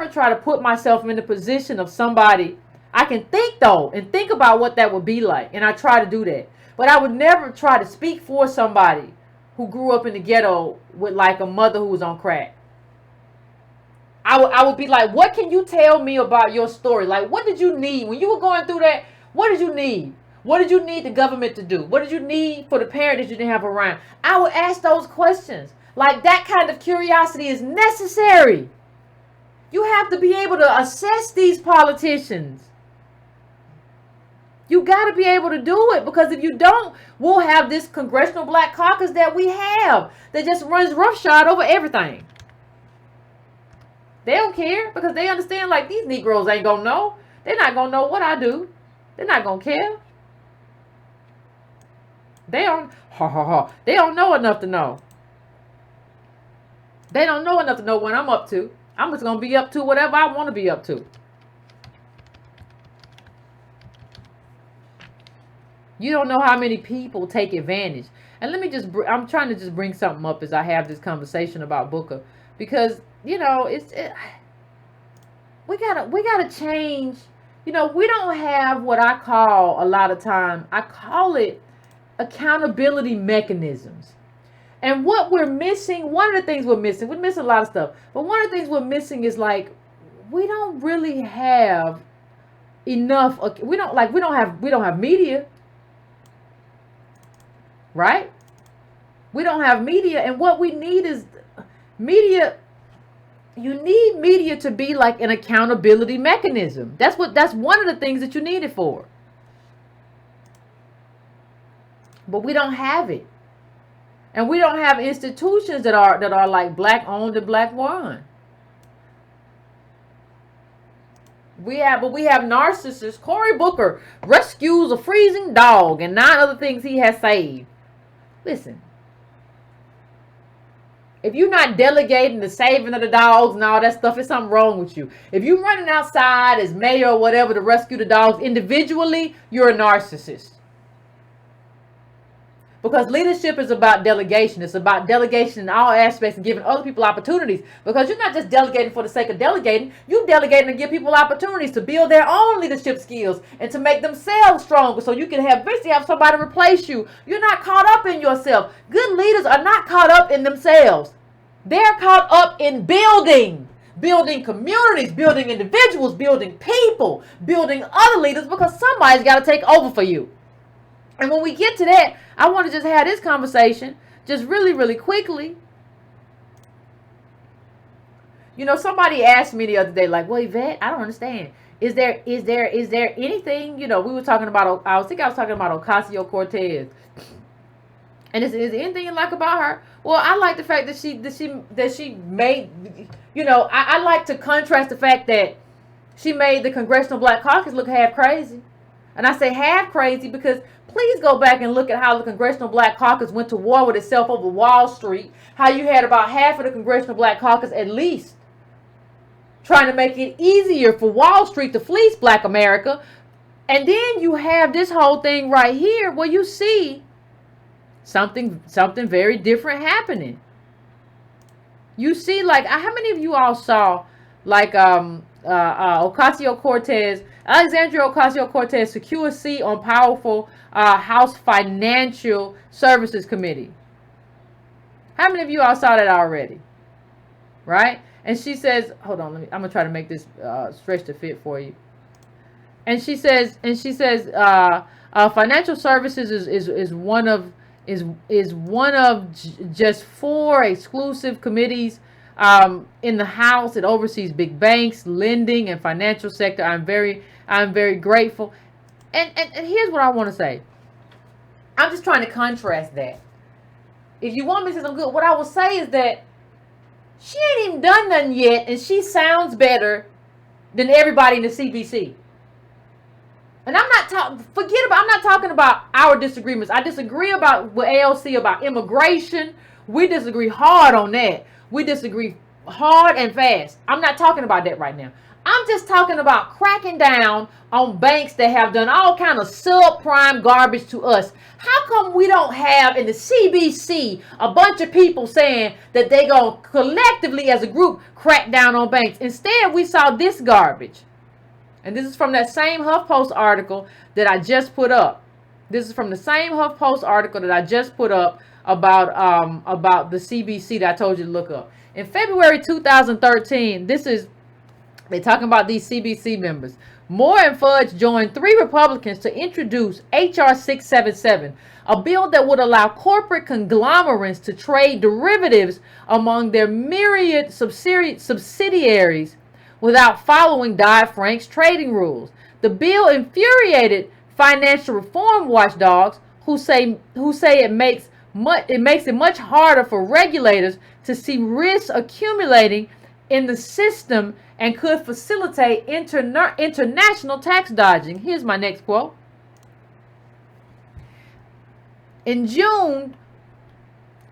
try to put myself in the position of somebody. I can think though and think about what that would be like, and I try to do that. But I would never try to speak for somebody who grew up in the ghetto with like a mother who was on crack. I would be like, what can you tell me about your story? Like, what did you need when you were going through that? What did you need? What did you need the government to do? What did you need for the parent that you didn't have around? I would ask those questions. Like, that kind of curiosity is necessary. You have to be able to assess these politicians. You got to be able to do it, because if you don't, we'll have this Congressional Black Caucus that we have that just runs roughshod over everything. They don't care because they understand like these Negroes ain't gonna know. They're not gonna know what I do. They're not gonna care. They don't They don't know enough to know. They don't know enough to know what I'm up to. I'm just gonna be up to whatever I want to be up to. You don't know how many people take advantage. And let me I'm trying to just bring something up as I have this conversation about Booker, because you know, we gotta change. You know, we don't have what I call a lot of time. I call it accountability mechanisms. And what we're missing, one of the things we're missing a lot of stuff, but one of the things we're missing is like, we don't really have enough. We don't have media, right? We don't have media, and what we need is media. You need media to be like an accountability mechanism. That's one of the things that you need it for. But we don't have it. And we don't have institutions that are like black owned and black run. We have narcissists. Cory Booker rescues a freezing dog and 9 other things he has saved. Listen. If you're not delegating the saving of the dogs and all that stuff, there's something wrong with you. If you're running outside as mayor or whatever to rescue the dogs individually, you're a narcissist. Because leadership is about delegation. It's about delegation in all aspects and giving other people opportunities. Because you're not just delegating for the sake of delegating. You're delegating to give people opportunities to build their own leadership skills and to make themselves stronger so you can eventually have somebody replace you. You're not caught up in yourself. Good leaders are not caught up in themselves. They're caught up in building. building communities, building individuals, building people, building other leaders, because somebody's got to take over for you. And when we get to that, I want to just have this conversation just really, really quickly. You know, somebody asked me the other day, like, well, Yvette, I don't understand. Is there anything, you know, we were talking about, I was talking about Ocasio-Cortez. And is there anything you like about her? Well, I like the fact that she made, you know, I like to contrast the fact that she made the Congressional Black Caucus look half crazy. And I say half crazy because please go back and look at how the Congressional Black Caucus went to war with itself over Wall Street. How you had about half of the Congressional Black Caucus at least trying to make it easier for Wall Street to fleece Black America. And then you have this whole thing right here where you see something very different happening. You see, like, how many of you all saw, like, Ocasio-Cortez, Alexandria Ocasio-Cortez secure a seat on powerful House Financial Services Committee? How many of you all saw that already? Right? And she says, hold on, I'm gonna try to make this stretch to fit for you. And she says, financial services is one of just 4 exclusive committees in the House. It oversees big banks, lending, and financial sector. I'm very grateful. And here's what I want to say. I'm just trying to contrast that. If you want me to say something good, what I will say is that she ain't even done nothing yet, and she sounds better than everybody in the CBC. And I'm not talking about our disagreements. I disagree with AOC about immigration. We disagree hard on that. We disagree hard and fast. I'm not talking about that right now. I'm just talking about cracking down on banks that have done all kind of subprime garbage to us. How come we don't have in the CBC a bunch of people saying that they go collectively as a group crack down on banks? Instead, we saw this garbage. And this is from that same HuffPost article that I just put up. This is from the same HuffPost article that I just put up about the CBC that I told you to look up. In February 2013, they're talking about these CBC members. Moore and Fudge joined 3 Republicans to introduce H.R. 677, a bill that would allow corporate conglomerates to trade derivatives among their myriad subsidiaries without following Dodd-Frank's trading rules. The bill infuriated financial reform watchdogs who say it makes it much harder for regulators to see risks accumulating in the system and could facilitate international tax dodging. Here's my next quote. In June,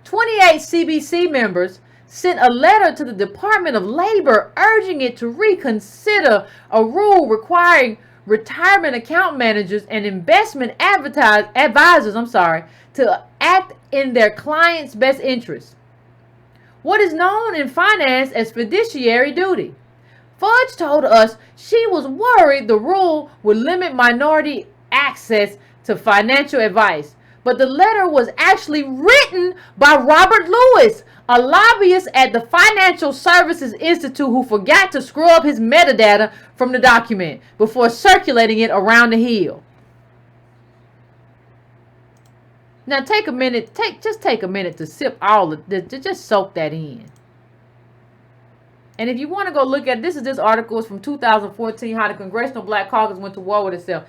28 CBC members sent a letter to the Department of Labor urging it to reconsider a rule requiring retirement account managers and investment advisors to act in their clients' best interests. What is known in finance as fiduciary duty. Fudge told us she was worried the rule would limit minority access to financial advice. But the letter was actually written by Robert Lewis, a lobbyist at the Financial Services Institute who forgot to scrub his metadata from the document before circulating it around the Hill. Now take a minute to sip all of this, to just soak that in. And if you want to go look at this article is from 2014, how the Congressional Black Caucus went to war with itself.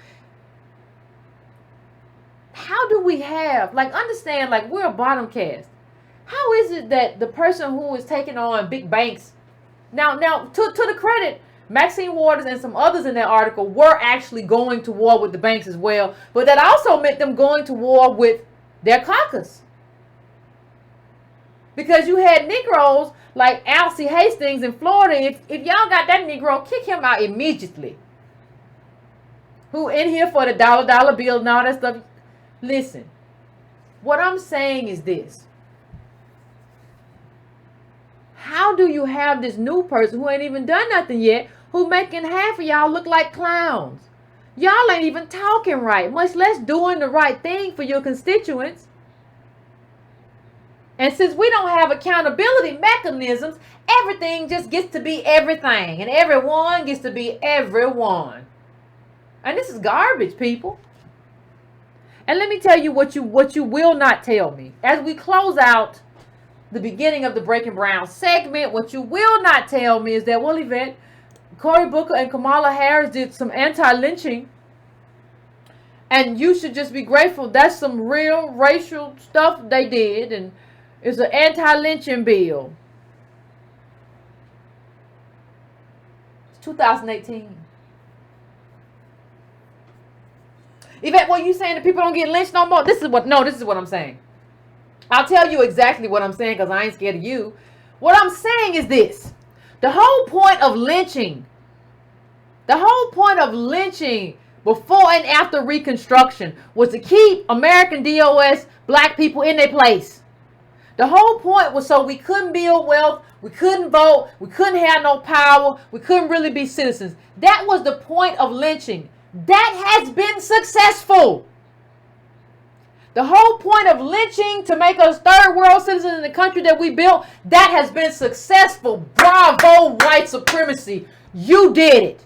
How do we have, understand, we're a bottom caste. How is it that the person who is taking on big banks, now to the credit, Maxine Waters and some others in that article were actually going to war with the banks as well, but that also meant them going to war with their caucus. Because you had Negroes like Alcee Hastings in Florida. If y'all got that Negro, kick him out immediately. Who in here for the dollar bill and all that stuff. Listen, what I'm saying is this. How do you have this new person who ain't even done nothing yet, who making half of y'all look like clowns? Y'all ain't even talking right, much less doing the right thing for your constituents. And since we don't have accountability mechanisms, everything just gets to be everything. And everyone gets to be everyone. And this is garbage, people. And let me tell you what you will not tell me. As we close out the beginning of the Breaking Brown segment, what you will not tell me is that, well, Yvette, Cory Booker and Kamala Harris did some anti-lynching. And you should just be grateful. That's some real racial stuff they did. And it's an anti-lynching bill. It's 2018. Yvette, what are you saying that people don't get lynched no more? This is what I'm saying. I'll tell you exactly what I'm saying because I ain't scared of you. What I'm saying is this. The whole point of lynching before and after Reconstruction was to keep American DOS black people in their place. The whole point was so we couldn't build wealth, we couldn't vote, we couldn't have no power, we couldn't really be citizens. That was the point of lynching. That has been successful. The whole point of lynching to make us third world citizens in the country that we built, that has been successful. Bravo, white supremacy. You did it.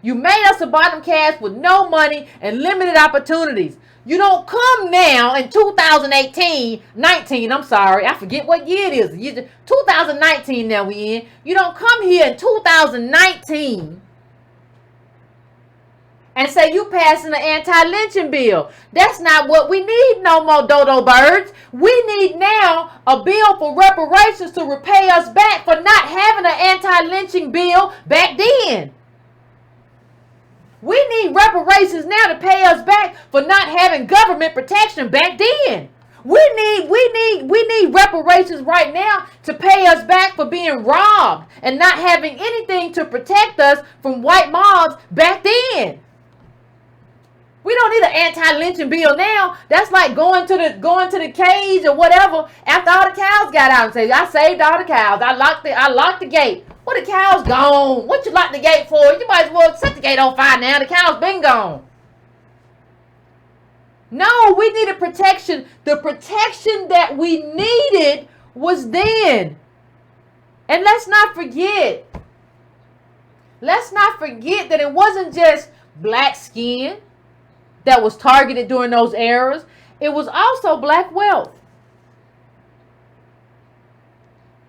You made us a bottom caste with no money and limited opportunities. You don't come now in 19, I forget what year it is. 2019 now we in. You don't come here in 2019 and say you passing an anti-lynching bill. That's not what we need no more, dodo birds. We need now a bill for reparations to repay us back for not having an anti-lynching bill back then. We need reparations now to pay us back for not having government protection back then. We need reparations right now to pay us back for being robbed and not having anything to protect us from white mobs back then. We don't need an anti-lynching bill now. That's like going to the cage or whatever after all the cows got out and say, I saved all the cows. I locked the gate. Well, the cow's gone. What you lock the gate for? You might as well set the gate on fire now. The cow's been gone. No, we needed protection. The protection that we needed was then. And let's not forget that it wasn't just black skin that was targeted during those eras. It was also black wealth.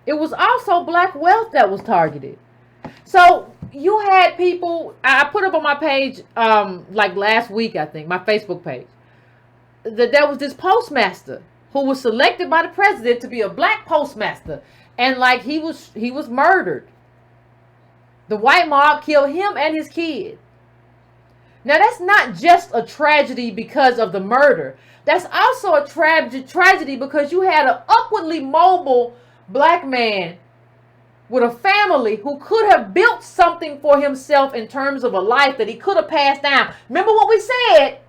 It was also black wealth that was targeted. So you had people, I put up on my page like last week, I think, my Facebook page, that there was this postmaster who was selected by the president to be a black postmaster. And like he was murdered. The white mob killed him and his kid. Now that's not just a tragedy because of the murder. That's also a tragedy because you had an upwardly mobile black man with a family who could have built something for himself in terms of a life that he could have passed down. Remember what we said?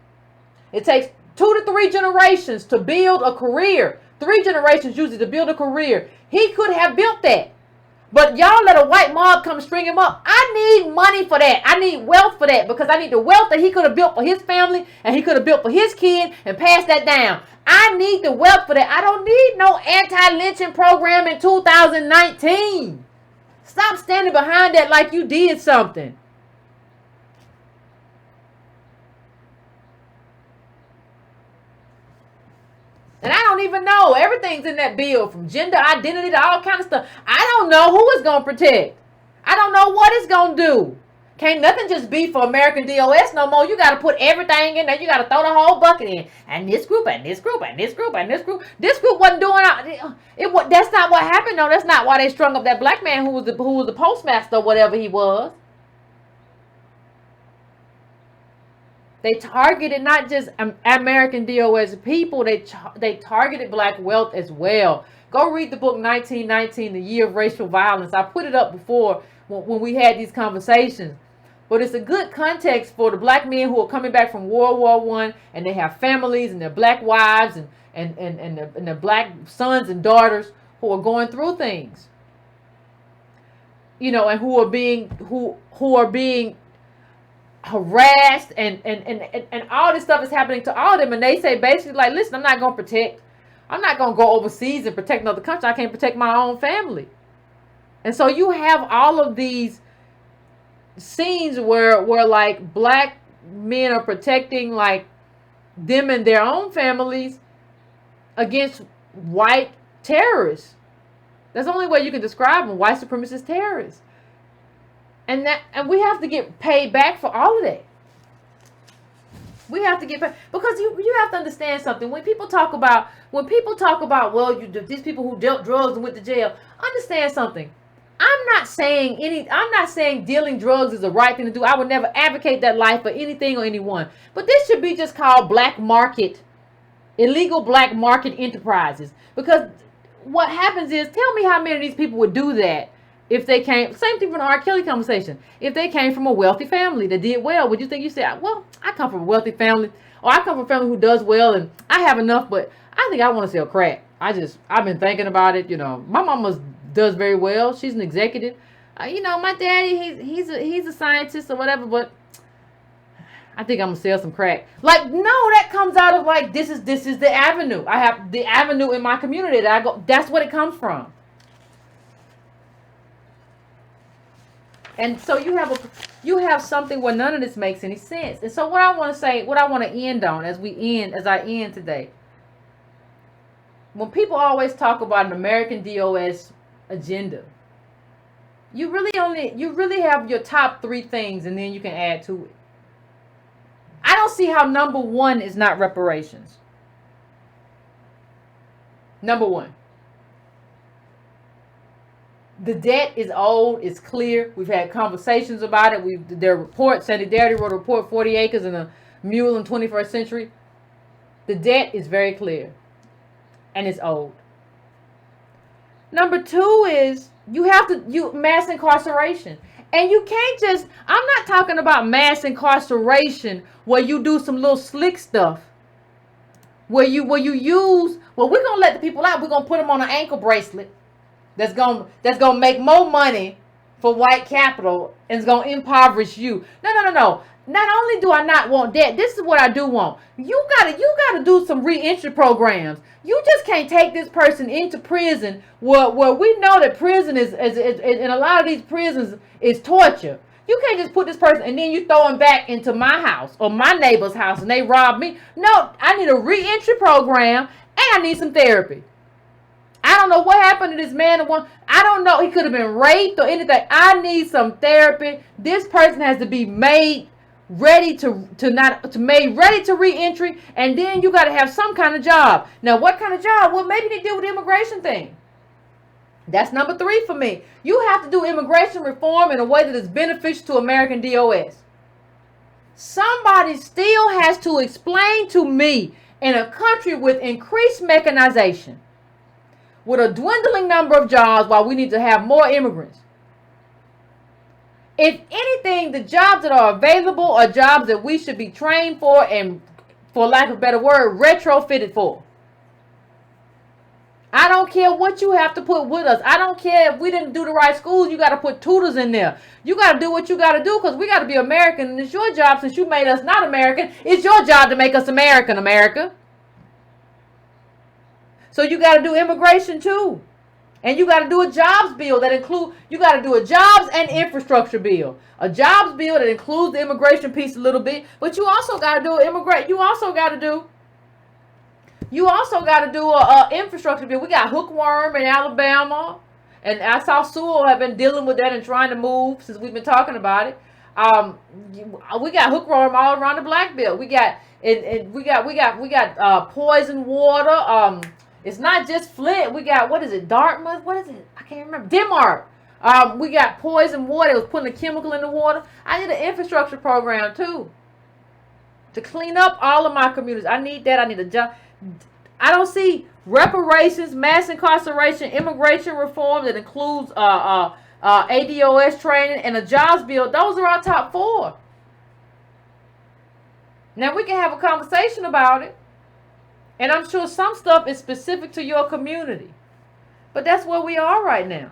It takes 2 to 3 generations to build a career. 3 generations usually to build a career. He could have built that. But y'all let a white mob come string him up. I need money for that. I need wealth for that because I need the wealth that he could have built for his family and he could have built for his kid and passed that down. I need the wealth for that. I don't need no anti-lynching program in 2019. Stop standing behind that like you did something. And I don't even know. Everything's in that bill from gender identity to all kind of stuff. I don't know who it's going to protect. I don't know what it's going to do. Can't nothing just be for American DOS no more. You got to put everything in there. You got to throw the whole bucket in. And this group, and this group, and this group, and this group. This group wasn't doing it. That's not what happened, though. That's not why they strung up that black man who was the postmaster or whatever he was. They targeted not just American DOS people. They targeted black wealth as well. Go read the book 1919, The Year of Racial Violence. I put it up before when we had these conversations. But it's a good context for the black men who are coming back from World War I and they have families and their black wives and their black sons and daughters who are going through things. You know, and who are being harassed and all this stuff is happening to all of them. And they say basically like, listen, I'm not going to protect I'm not going to go overseas and protect another country. I can't protect my own family. And so you have all of these scenes where like black men are protecting like them and their own families against white terrorists. That's the only way you can describe them, white supremacist terrorists. And we have to get paid back for all of that. We have to get paid, because you have to understand something. When people talk about well, these people who dealt drugs and went to jail, understand something. I'm not saying dealing drugs is the right thing to do. I would never advocate that life for anything or anyone. But this should be just called illegal black market enterprises. Because what happens is, tell me how many of these people would do that if they came, same thing from the R. Kelly conversation, if they came from a wealthy family that did well. Would you think you said, well, I come from a wealthy family, or I come from a family who does well and I have enough, but I think I want to sell crack. I've been thinking about it. My mama does very well. She's an executive. My daddy, he's a scientist or whatever, but I think I'm gonna sell some crack. Like, no, that comes out of like, this is the avenue. I have the avenue in my community that I go. That's what it comes from. And so you have something where none of this makes any sense. And so what I want to end on as I end today, when people always talk about an American DOS agenda, you really have your top 3 things, and then you can add to it. I don't see how number 1 is not reparations. Number 1. The debt is old. It's clear. We've had conversations about it. Their report, Sandy Darity wrote a report, 40 Acres and a Mule in 21st Century. The debt is very clear. And it's old. Number 2 is mass incarceration. And you can't I'm not talking about mass incarceration where you do some little slick stuff. Where you use, we're going to let the people out. We're going to put them on an ankle bracelet. That's gonna make more money for white capital and it's gonna impoverish you. No. Not only do I not want that, this is what I do want. You gotta do some reentry programs. You just can't take this person into prison where we know that prison is in a lot of these prisons is torture. You can't just put this person and then you throw them back into my house or my neighbor's house and they rob me. No, I need a reentry program and I need some therapy. I don't know what happened to this man. I don't know. He could have been raped or anything. I need some therapy. This person has to be made ready to reentry, and then you got to have some kind of job. Now, what kind of job? Well, maybe they deal with the immigration thing. That's number 3 for me. You have to do immigration reform in a way that is beneficial to American DOS. Somebody still has to explain to me, in a country with increased mechanization, with a dwindling number of jobs, while we need to have more immigrants. If anything, the jobs that are available are jobs that we should be trained for and, for lack of a better word, retrofitted for. I don't care what you have to put with us. I don't care if we didn't do the right schools. You got to put tutors in there. You got to do what you got to do, because we got to be American. And it's your job, since you made us not American. It's your job to make us American, America. So you got to do immigration too. And you got to do a jobs bill that you got to do a jobs and infrastructure bill. A jobs bill that includes the immigration piece a little bit. But you also got to do You also got to do a infrastructure bill. We got hookworm in Alabama. And I saw Sewell have been dealing with that and trying to move since we've been talking about it. We got hookworm all around the black belt. We got poison water. It's not just Flint. We got, what is it, Dartmouth? What is it? I can't remember. Denmark. We got poison water. It was putting a chemical in the water. I need an infrastructure program too, to clean up all of my communities. I need that. I need a job. I don't see reparations, mass incarceration, immigration reform that includes ADOS training, and a jobs bill. Those are our top 4. Now we can have a conversation about it. And I'm sure some stuff is specific to your community. But that's where we are right now.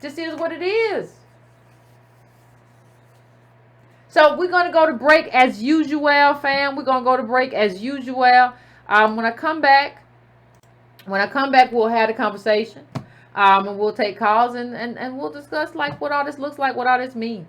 This is what it is. So we're going to go to break as usual, fam. We're going to go to break as usual. When I come back, we'll have a conversation. And we'll take calls and we'll discuss like what all this looks like, what all this means.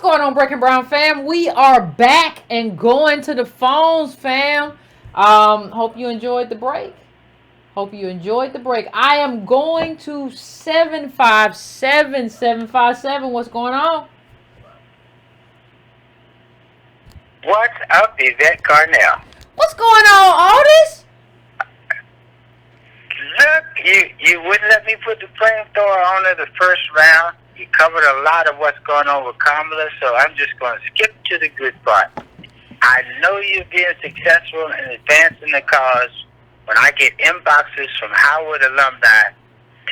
going on, Breaking Brown fam? We are back and going to the phones, fam. Hope you enjoyed the break. I am going to 757-757. What's going on? What's up, Yvette Carnell? What's going on, Otis? Look, you wouldn't let me put the flamethrower on in the first round. You covered a lot of what's going on with Kamala, so I'm just going to skip to the good part. I know you're being successful in advancing the cause when I get inboxes from Howard alumni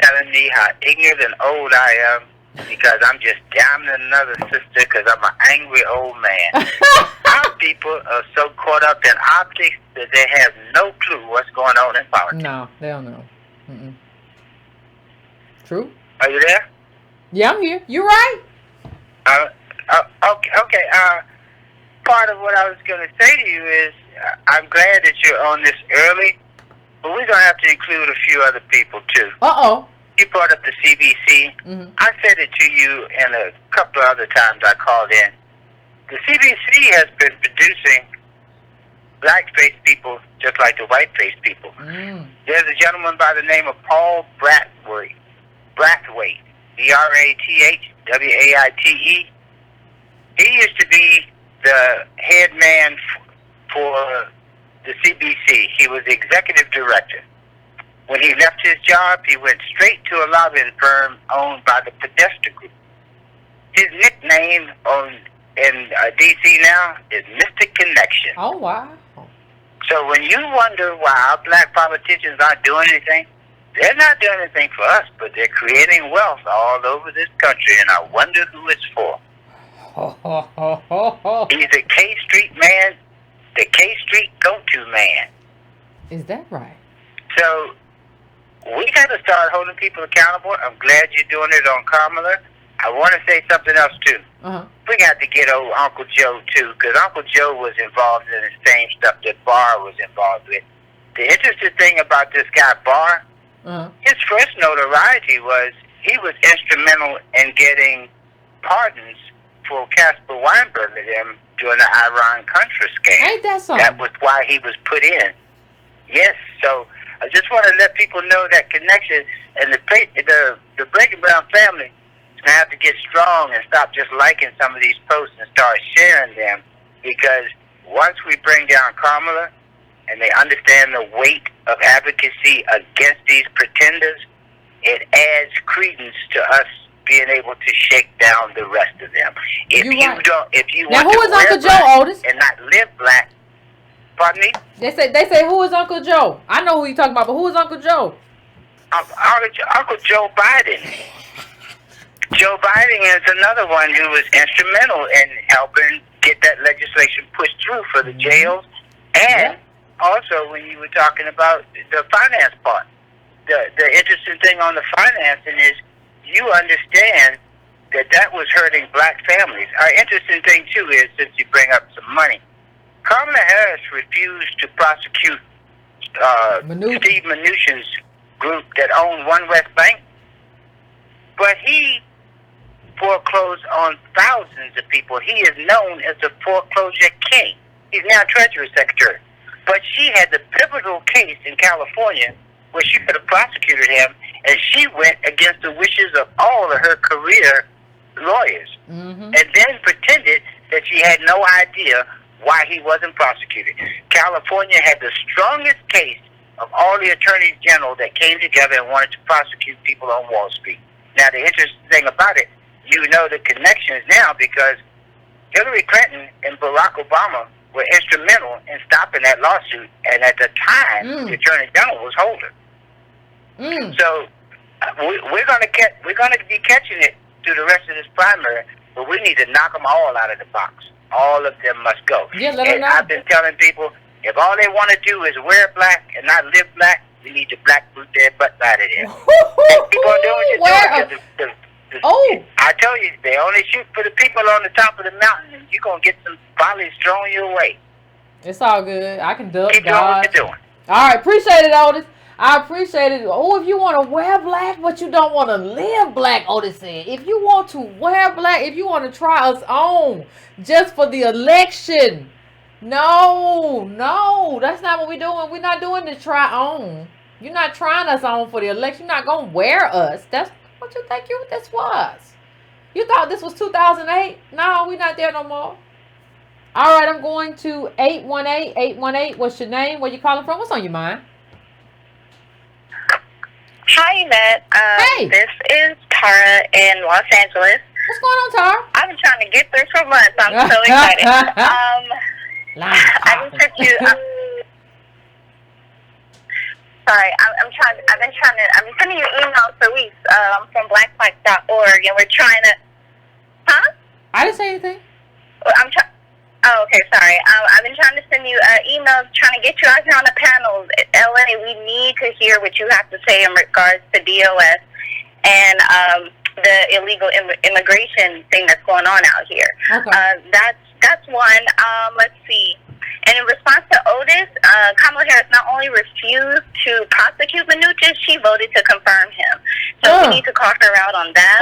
telling me how ignorant and old I am because I'm just damning another sister because I'm an angry old man. Our people are so caught up in optics that they have no clue what's going on in politics. No, they don't know. Mm-mm. True. Are you there? Yeah, I'm here. You're right. Okay. Part of what I was going to say to you is I'm glad that you're on this early, but we're going to have to include a few other people too. Uh-oh. You brought up the CBC. Mm-hmm. I said it to you and a couple of other times I called in. The CBC has been producing black-faced people just like the white-faced people. Mm. There's a gentleman by the name of Paul Brathwaite, Brathwaite. He used to be the head man for the CBC. He was the executive director. When he left his job, he went straight to a lobbying firm owned by the Podesta Group. His nickname in D.C. now is Mr. Connection. Oh, wow. So when you wonder why our black politicians aren't doing anything, they're not doing anything for us, but they're creating wealth all over this country, and I wonder who it's for. He's a K Street man, the K Street go-to man. Is that right? So we got to start holding people accountable. I'm glad you're doing it on Kamala. I want to say something else, too. Uh-huh. We got to get old Uncle Joe, too, because Uncle Joe was involved in the same stuff that Barr was involved with. The interesting thing about this guy, Barr, his first notoriety was he was instrumental in getting pardons for Casper Weinberg and them during the Iran-Contra scam. Ain't that something? That was why he was put in. Yes, so I just want to let people know that connection, and the Breaking Brown family is going to have to get strong and stop just liking some of these posts and start sharing them, because once we bring down Kamala and they understand the weight of advocacy against these pretenders, it adds credence to us being able to shake down the rest of them. If you want to wear black Otis? And not live black, pardon me? They say who is Uncle Joe? I know who you're talking about, but who is Uncle Joe? Uncle Joe Biden. Joe Biden is another one who was instrumental in helping get that legislation pushed through for the jails. And also when you were talking about the finance part, the interesting thing on the financing is you understand that was hurting black families. Our interesting thing, too, is, since you bring up some money, Kamala Harris refused to prosecute Steve Mnuchin's group that owned One West Bank, but he foreclosed on thousands of people. He is known as the foreclosure king. He's now Treasury Secretary. But she had the pivotal case in California where she could have prosecuted him, and she went against the wishes of all of her career lawyers, and then pretended that she had no idea why he wasn't prosecuted. California had the strongest case of all the attorneys general that came together and wanted to prosecute people on Wall Street. Now, the interesting thing about it, you know the connections now, because Hillary Clinton and Barack Obama were instrumental in stopping that lawsuit, and at the time, the attorney general was Holder. So we're going to be catching it through the rest of this primary, but we need to knock them all out of the box. All of them must go. Yeah, let them know. I've been telling people, if all they want to do is wear black and not live black, we need to black boot their butts out of there. People are doing what you're doing. I tell you, they only shoot for the people on the top of the mountain, and you're going to get some volleys thrown your way. It's all good. I can duck. Keep doing what you're doing. All right, appreciate it, Otis. I appreciate it. Oh, if you want to wear black, but you don't want to live black, Otis said. If you want to wear black, if you want to try us on just for the election. No, that's not what we're doing. We're not doing the try on. You're not trying us on for the election. You're not going to wear us. That's what you think this was. You thought this was 2008? No, we're not there no more. All right, I'm going to 818-818. What's your name? Where you calling from? What's on your mind? Hi, Yvette. Hey. This is Tara in Los Angeles. What's going on, Tara? I've been trying to get through for months. I'm so excited. I just sent you. Sorry, I've been sending you emails for weeks from blackflag.org, and we're trying to. Huh? I didn't say anything. I'm trying. Oh, okay, sorry. I've been trying to send you emails, trying to get you out here on the panels. In LA, we need to hear what you have to say in regards to DOS and the illegal immigration thing that's going on out here. Okay. That's one. Let's see. And in response to Otis, Kamala Harris not only refused to prosecute Mnuchin, she voted to confirm him. So we need to call her out on that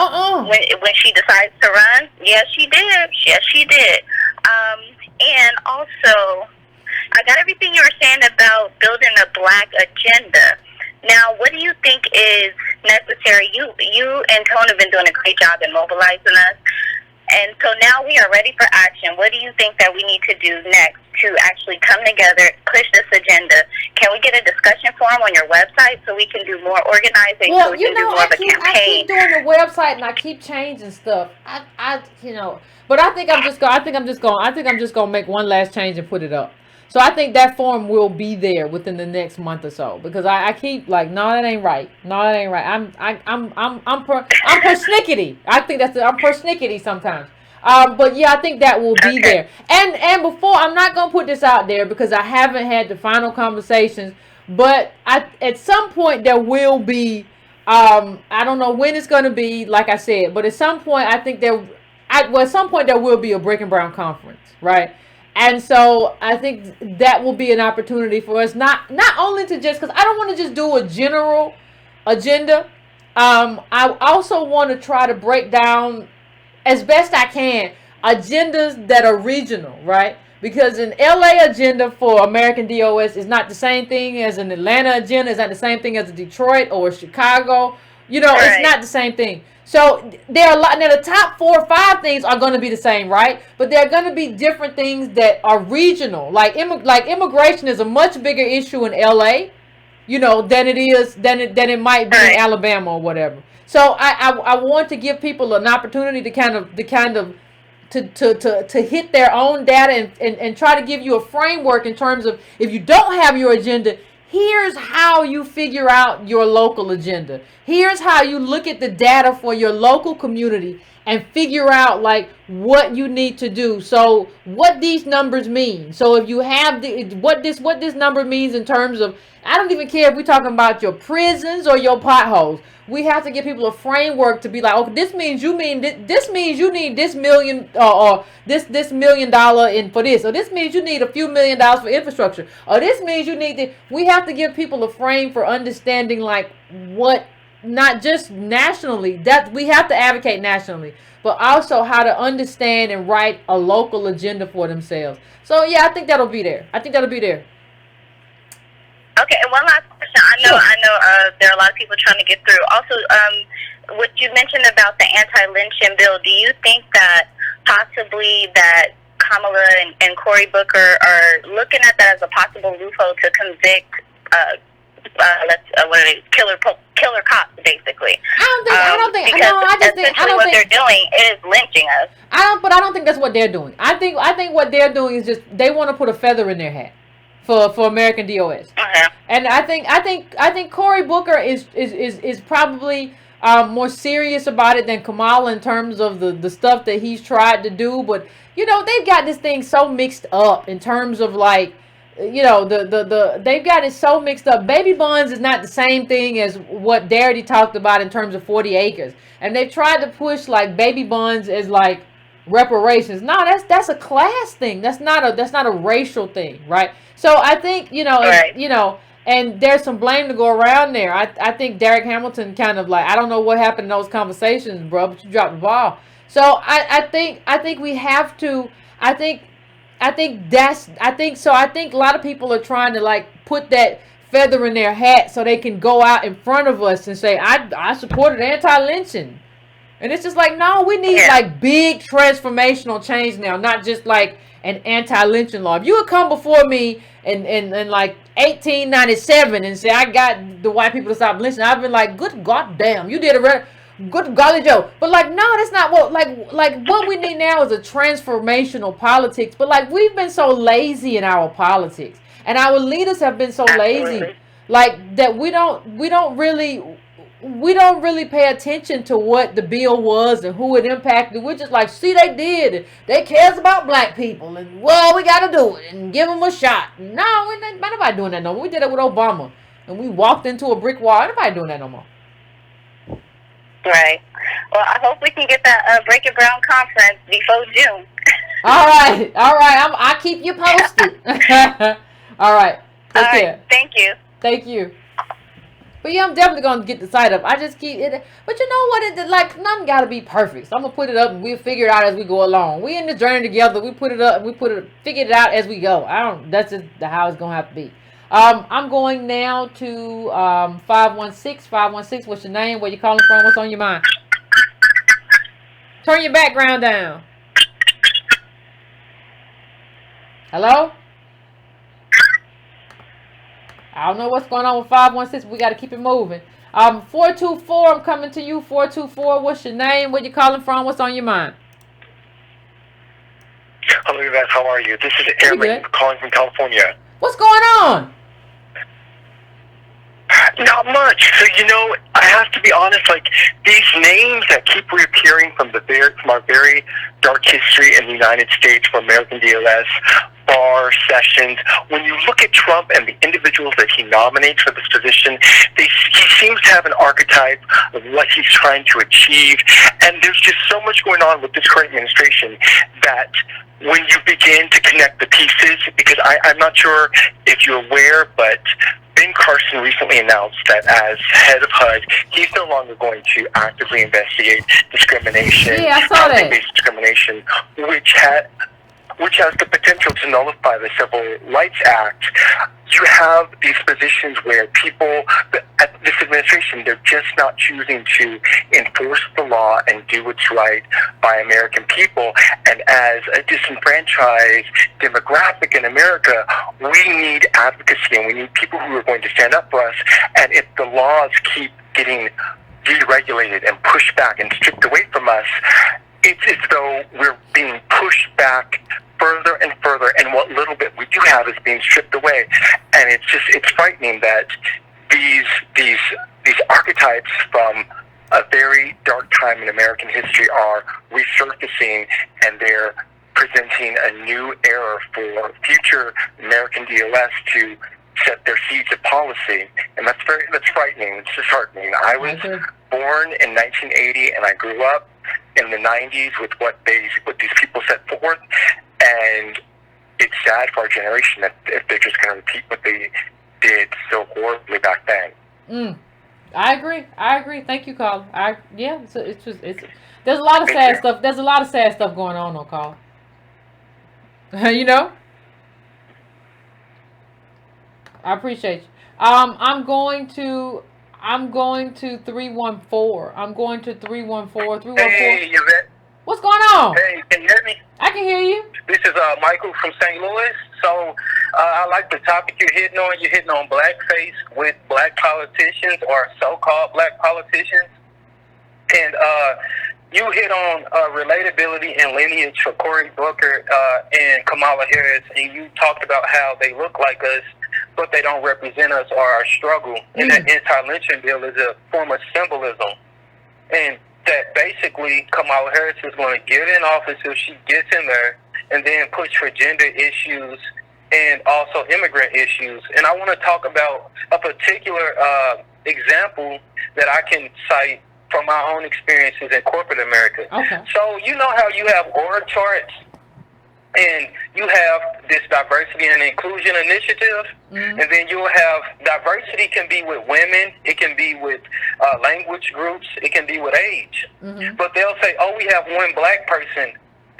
when she decides to run. Yes, she did. Yes, she did. And also, I got everything you were saying about building a black agenda. Now, what do you think is necessary? You and Tone have been doing a great job in mobilizing us. And so now we are ready for action. What do you think that we need to do next to actually come together, push this agenda? Can we get a discussion forum on your website so we can do more organizing, so we can do more of a campaign? I keep doing the website and I keep changing stuff. But I think I'm just gonna make one last change and put it up. So I think that forum will be there within the next month or so, because I keep like, no, that ain't right. No, that ain't right. I'm persnickety. I think I'm persnickety sometimes. But yeah, I think that will be there. And before, I'm not gonna put this out there because I haven't had the final conversations. But at some point there will be. I don't know when it's gonna be. Like I said, but at some point I think at some point there will be a Breaking Brown conference, right? And so I think that will be an opportunity for us, not only to just, because I don't want to just do a general agenda. I also want to try to break down as best I can agendas that are regional, right? Because an LA agenda for American DOS is not the same thing as an Atlanta agenda. It's not the same thing as a Detroit or Chicago. It's not the same thing. So there are a lot. Now the top 4 or 5 things are going to be the same, right? But there are going to be different things that are regional. Like immigration is a much bigger issue in LA, than it might be in Alabama or whatever. So I want to give people an opportunity to hit their own data and try to give you a framework in terms of, if you don't have your agenda, here's how you figure out your local agenda. Here's how you look at the data for your local community and figure out like what you need to do. So what these numbers mean. So if you have what this number means in terms of, I don't even care if we're talking about your prisons or your potholes. We have to give people a framework to be like, okay, this means you need this million or this $1 million in for this, or this means you need a few $1 million for infrastructure, or this means you need we have to give people a frame for understanding like what, not just nationally, that we have to advocate nationally, but also how to understand and write a local agenda for themselves. So yeah, I think that'll be there. Okay, and one last question. I know there are a lot of people trying to get through. Also, what you mentioned about the anti-lynching bill, do you think that possibly that Kamala and Cory Booker are looking at that as a possible loophole to convict killer cops, basically? I don't think what they're doing is lynching us. I don't think that's what they're doing. I think what they're doing is just they want to put a feather in their hat for American DOS. And I think Cory Booker is probably more serious about it than Kamala in terms of the stuff that he's tried to do. But they've got this thing so mixed up in terms of like, they've got it so mixed up. Baby bonds is not the same thing as what Darity talked about in terms of 40 acres. And they've tried to push like baby bonds as like reparations. No, that's a class thing. That's not a racial thing, right? So I think, And there's some blame to go around there. I think Derek Hamilton kind of like, I don't know what happened in those conversations, bro, but you dropped the ball. So I think we have to. I think I think a lot of people are trying to like put that feather in their hat so they can go out in front of us and say I supported anti-lynching. And it's just like, no, we need like big transformational change now, not just like an anti-lynching law. If you would come before me in like 1897 and say I got the white people to stop lynching, I've been like, good goddamn, you did a good golly Joe. But like, no, that's not what like what we need now is a transformational politics. But like, we've been so lazy in our politics, and our leaders have been so lazy, like that we don't really pay attention to what the bill was and who it impacted. We're just like, see, they did. They cares about black people, and well, we got to do it and give them a shot. No, we're not nobody doing that no more. We did it with Obama, and we walked into a brick wall. Nobody doing that no more. Right. Well, I hope we can get that Break It Brown conference before June. All right. I'll keep you posted. All right. Take care. Thank you. Thank you. But yeah, I'm definitely gonna get the site up. I just keep it. But you know what? It like nothing gotta be perfect. So I'm gonna put it up and we'll figure it out as we go along. We in the journey together. We put it up and figure it out as we go. That's just how it's gonna have to be. I'm going now to 516. 516. What's your name? Where you calling from? What's on your mind? Turn your background down. Hello? I don't know what's going on with 516. We got to keep it moving. 424. I'm coming to you. 424. What's your name? Where you calling from? What's on your mind? Hello, Yvette. How are you? This is Aaron calling from California. What's going on? Not much. So, I have to be honest, like, these names that keep reappearing from our very dark history in the United States, from American DLS, Barr, Sessions, when you look at Trump and the individuals that he nominates for this position, he seems to have an archetype of what he's trying to achieve, and there's just so much going on with this current administration that when you begin to connect the pieces, because I'm not sure if you're aware, but Ben Carson recently announced that as head of HUD, he's no longer going to actively investigate discrimination, yeah, I saw that. discrimination, which has the potential to nullify the Civil Rights Act. You have these positions where people, at this administration, they're just not choosing to enforce the law and do what's right by American people. And as a disenfranchised demographic in America, we need advocacy and we need people who are going to stand up for us. And if the laws keep getting deregulated and pushed back and stripped away from us, it's as though we're being pushed back further and further, and what little bit we do have is being stripped away. And it's frightening that these archetypes from a very dark time in American history are resurfacing, and they're presenting a new era for future American DLS to set their seeds of policy. And that's frightening. It's disheartening. I was born in 1980, and I grew up in the 90s with what these people set forth, and it's sad for our generation that if they're just going to repeat what they did so horribly back then. I agree. Thank you, Carl. There's a lot of sad stuff. There's a lot of sad stuff going on, Carl. I appreciate you. I'm going to 314. I'm going to 314. Hey, Yvette. What's going on? Hey, can you hear me? I can hear you. This is Michael from St. Louis. So I like the topic you're hitting on. You're hitting on blackface with black politicians or so-called black politicians. And you hit on relatability and lineage for Cory Booker and Kamala Harris. And you talked about how they look like us, but they don't represent us or our struggle. And that anti-lynching bill is a form of symbolism. And that basically Kamala Harris is going to get in office if she gets in there and then push for gender issues and also immigrant issues. And I want to talk about a particular example that I can cite from my own experiences in corporate America. Okay. So you know how you have org charts and you have this diversity and inclusion initiative, and then you'll have diversity can be with women, it can be with language groups, it can be with age. But they'll say, oh, we have one black person,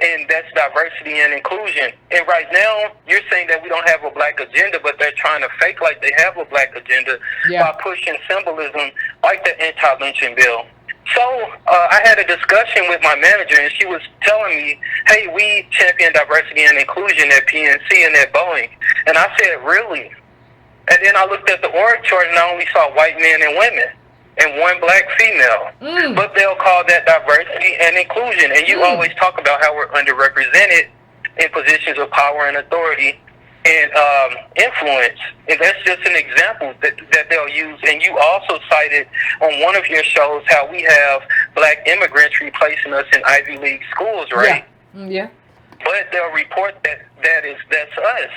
and that's diversity and inclusion. And right now, you're saying that we don't have a black agenda, but they're trying to fake like they have a black agenda by pushing symbolism like the anti-lynching bill. So I had a discussion with my manager, and she was telling me, hey, we champion diversity and inclusion at PNC and at Boeing. And I said, really? And then I looked at the org chart, and I only saw white men and women and one black female. But they'll call that diversity and inclusion. And you always talk about how we're underrepresented in positions of power and authority and influence. And that's just an example that they'll use. And you also cited on one of your shows how we have black immigrants replacing us in Ivy League schools, right? Yeah. But they'll report that's us.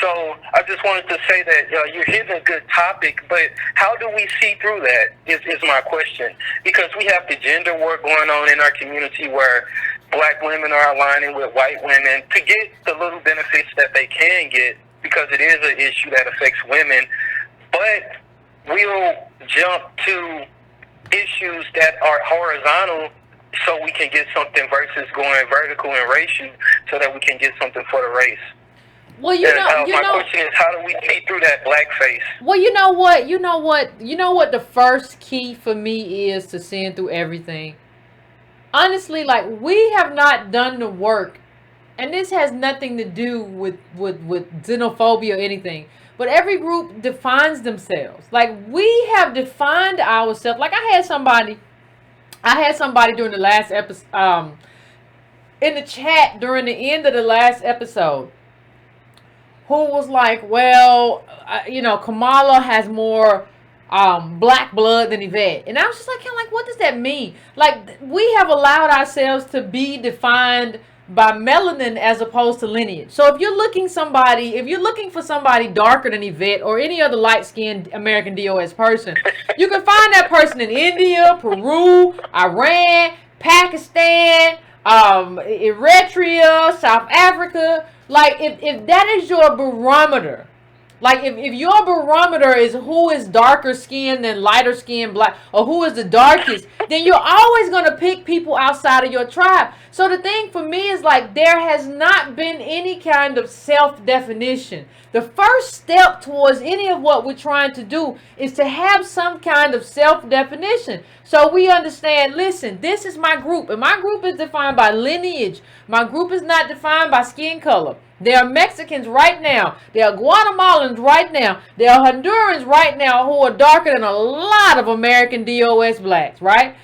So I just wanted to say that you're hitting a good topic, but how do we see through that is my question. Because we have the gender war going on in our community where black women are aligning with white women to get the little benefits that they can get, because it is an issue that affects women. But we'll jump to issues that are horizontal so we can get something versus going vertical and racial so that we can get something for the race. Well, my question is, how do we see through that blackface? Well, you know what the first key for me is to seeing through everything. Honestly, like, we have not done the work, and this has nothing to do with xenophobia or anything. But every group defines themselves. Like, we have defined ourselves. Like, I had somebody during the last episode, in the chat during the end of the last episode, who was like, well, Kamala has more black blood than Yvette. And I was just like, kind of like, what does that mean? Like, we have allowed ourselves to be defined by melanin as opposed to lineage. So if you're looking for somebody darker than Yvette or any other light-skinned American DOS person, you can find that person in India, Peru, Iran, Pakistan, Eritrea, South Africa. Like, if that is your barometer, like if your barometer is who is darker skinned than lighter skinned black, or who is the darkest, then you're always going to pick people outside of your tribe. So the thing for me is, like, there has not been any kind of self-definition. The first step towards any of what we're trying to do is to have some kind of self-definition. So we understand, listen, this is my group, and my group is defined by lineage. My group is not defined by skin color. There are Mexicans right now. There are Guatemalans right now. There are Hondurans right now who are darker than a lot of American DOS blacks, right?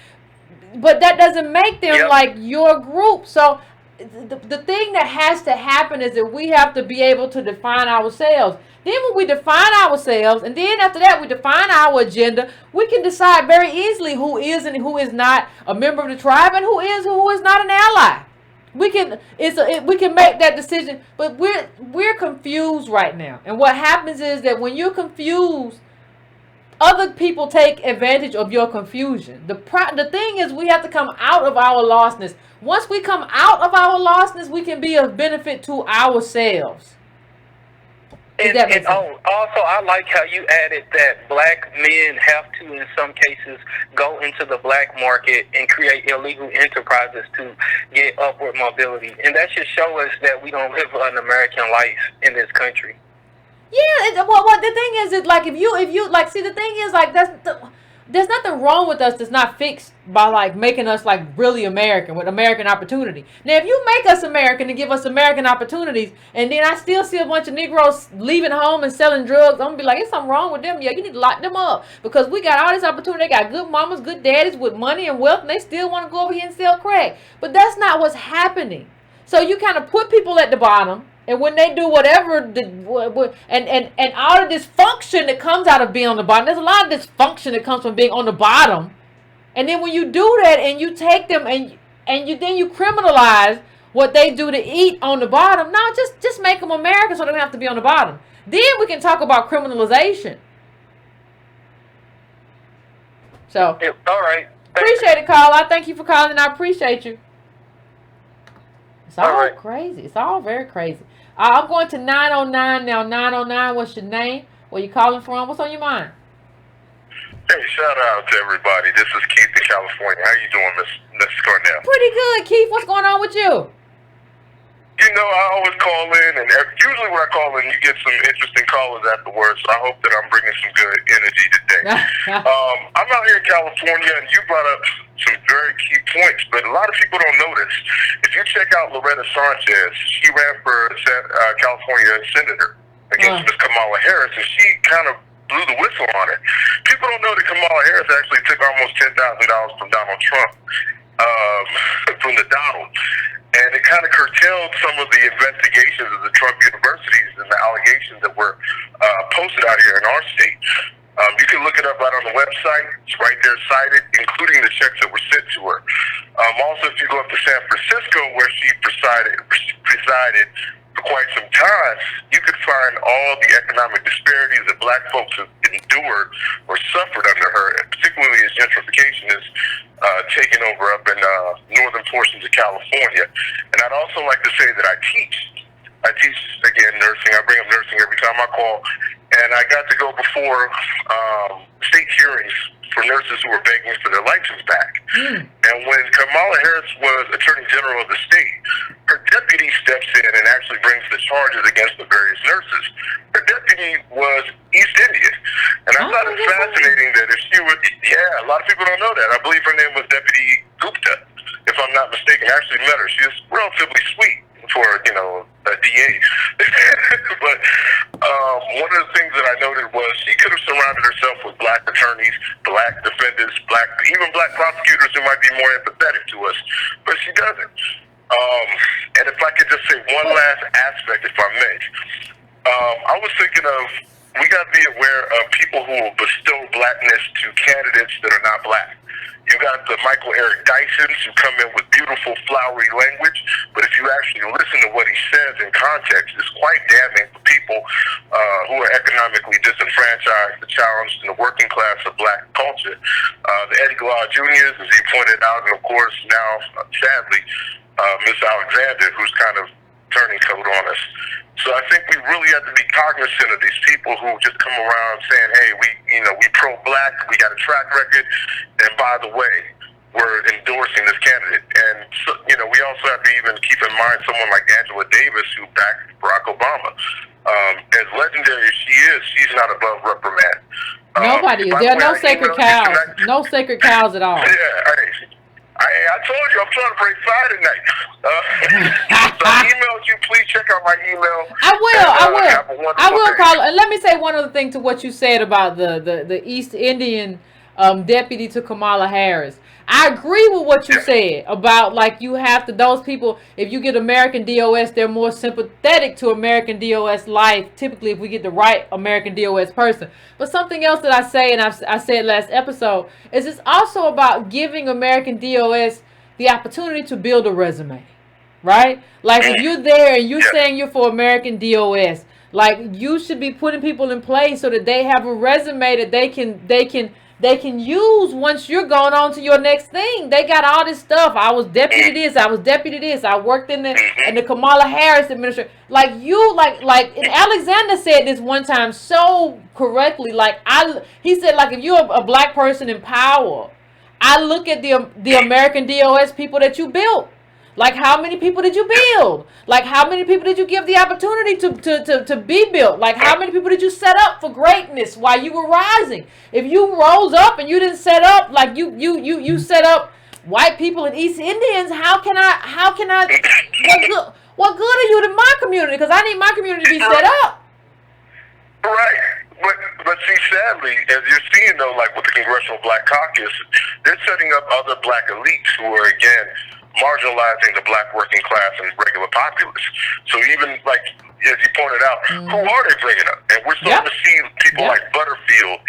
But that doesn't make them like your group. So the thing that has to happen is that we have to be able to define ourselves. Then when we define ourselves, and then after that we define our agenda, we can decide very easily who is and who is not a member of the tribe and who is not an ally. We can make that decision, but we're confused right now. And what happens is that when you're confused, other people take advantage of your confusion. The thing is, we have to come out of our lostness. Once we come out of our lostness, we can be of benefit to ourselves. And also, I like how you added that black men have to, in some cases, go into the black market and create illegal enterprises to get upward mobility. And that should show us that we don't live an American life in this country. Yeah, well, the thing is, that, like, if you like, see, the thing is, like, there's nothing wrong with us that's not fixed by, like, making us, like, really American with American opportunity. Now, if you make us American and give us American opportunities, and then I still see a bunch of Negroes leaving home and selling drugs, I'm gonna be like, there's something wrong with them. Yeah, you need to lock them up, because we got all this opportunity. They got good mamas, good daddies with money and wealth, and they still want to go over here and sell crack. But that's not what's happening. So you kind of put people at the bottom. And when they do whatever, and all of this dysfunction that comes out of being on the bottom, there's a lot of dysfunction that comes from being on the bottom. And then when you do that and you take them and you criminalize what they do to eat on the bottom, no, just make them American so they don't have to be on the bottom. Then we can talk about criminalization. So, all right. Appreciate it, Carl. I thank you for calling, and I appreciate you. It's all right. crazy. It's all very crazy. I'm going to 909 now. 909, what's your name? Where you calling from? What's on your mind? Hey, shout out to everybody. This is Keith in California. How you doing, Miss Cornell? Pretty good, Keith. What's going on with you? You know, I always call in, and usually when I call in, you get some interesting callers afterwards. So I hope that I'm bringing some good energy today. I'm out here in California, and you brought up some very key points, but a lot of people don't notice. If you check out Loretta Sanchez, she ran for California senator against Miss Kamala Harris, and she kind of blew the whistle on it. People don't know that Kamala Harris actually took almost $10,000 from Donald Trump, from the Donald. And it kind of curtailed some of the investigations of the Trump universities and the allegations that were posted out here in our state. You can look it up right on the website. It's right there cited, including the checks that were sent to her. Also, if you go up to San Francisco, where she presided for quite some time, you could find all the economic disparities that black folks have endured or suffered under her, particularly as gentrification is taking over up in northern portions of California. And I'd also like to say that I teach, again, nursing. I bring up nursing every time I call. And I got to go before state hearings for nurses who were begging for their license back. And when Kamala Harris was Attorney General of the state, her deputy steps in and actually brings the charges against the various nurses. Her deputy was East Indian. And I thought it fascinating that if she would, a lot of people don't know that. I believe her name was Deputy Gupta, if I'm not mistaken. I actually met her. She was relatively sweet for, a DA. But one of the things that I noted was she could have surrounded herself with black attorneys, black defendants, even black prosecutors who might be more empathetic to us, but she doesn't. And if I could just say one last aspect, if I may, I was thinking of, we got to be aware of people who will bestow blackness to candidates that are not black. You got the Michael Eric Dysons who come in with beautiful, flowery language, but if you actually listen to what he says in context, it's quite damning for people who are economically disenfranchised, the challenged, and the working class of black culture. The Eddie Glaude Jr.'s, as he pointed out, and of course now, sadly, Miss Alexander, who's kind of turning coat on us. So I think we really have to be cognizant of these people who just come around saying, hey, we pro-black, we got a track record, and by the way, we're endorsing this candidate. And, so, we also have to even keep in mind someone like Angela Davis, who backed Barack Obama. As legendary as she is, she's not above reprimand. Nobody is. There are no sacred cows. No sacred cows at all. Yeah, I told you, I'm trying to break Friday night. So I emailed you. Please check out my email. I will call. And let me say one other thing to what you said about the East Indian deputy to Kamala Harris. I agree with what you said about, like, you have to, those people, if you get American DOS, they're more sympathetic to American DOS life, typically, if we get the right American DOS person. But something else that I say, and I said last episode, is it's also about giving American DOS the opportunity to build a resume, right? Like, if you're there and you're saying you're for American DOS, like, you should be putting people in place so that they have a resume that they can use once you're going on to your next thing. They got all this stuff. I was deputy this. I was deputy this. I worked in the Kamala Harris administration. Like, and Alexander said this one time so correctly. He said, like, if you're a black person in power, I look at the American DOS people that you built. Like, how many people did you build? Like, how many people did you give the opportunity to be built? Like, how many people did you set up for greatness while you were rising? If you rose up and you didn't set up, like, you set up white people and East Indians, how can I, what good are you to my community? Because I need my community to be set up. Right. But see, sadly, as you're seeing, though, like with the Congressional Black Caucus, they're setting up other black elites who are, again, marginalizing the black working class and regular populace. So even, like, as you pointed out, who are they bringing up? And we're starting to see people like Butterfield,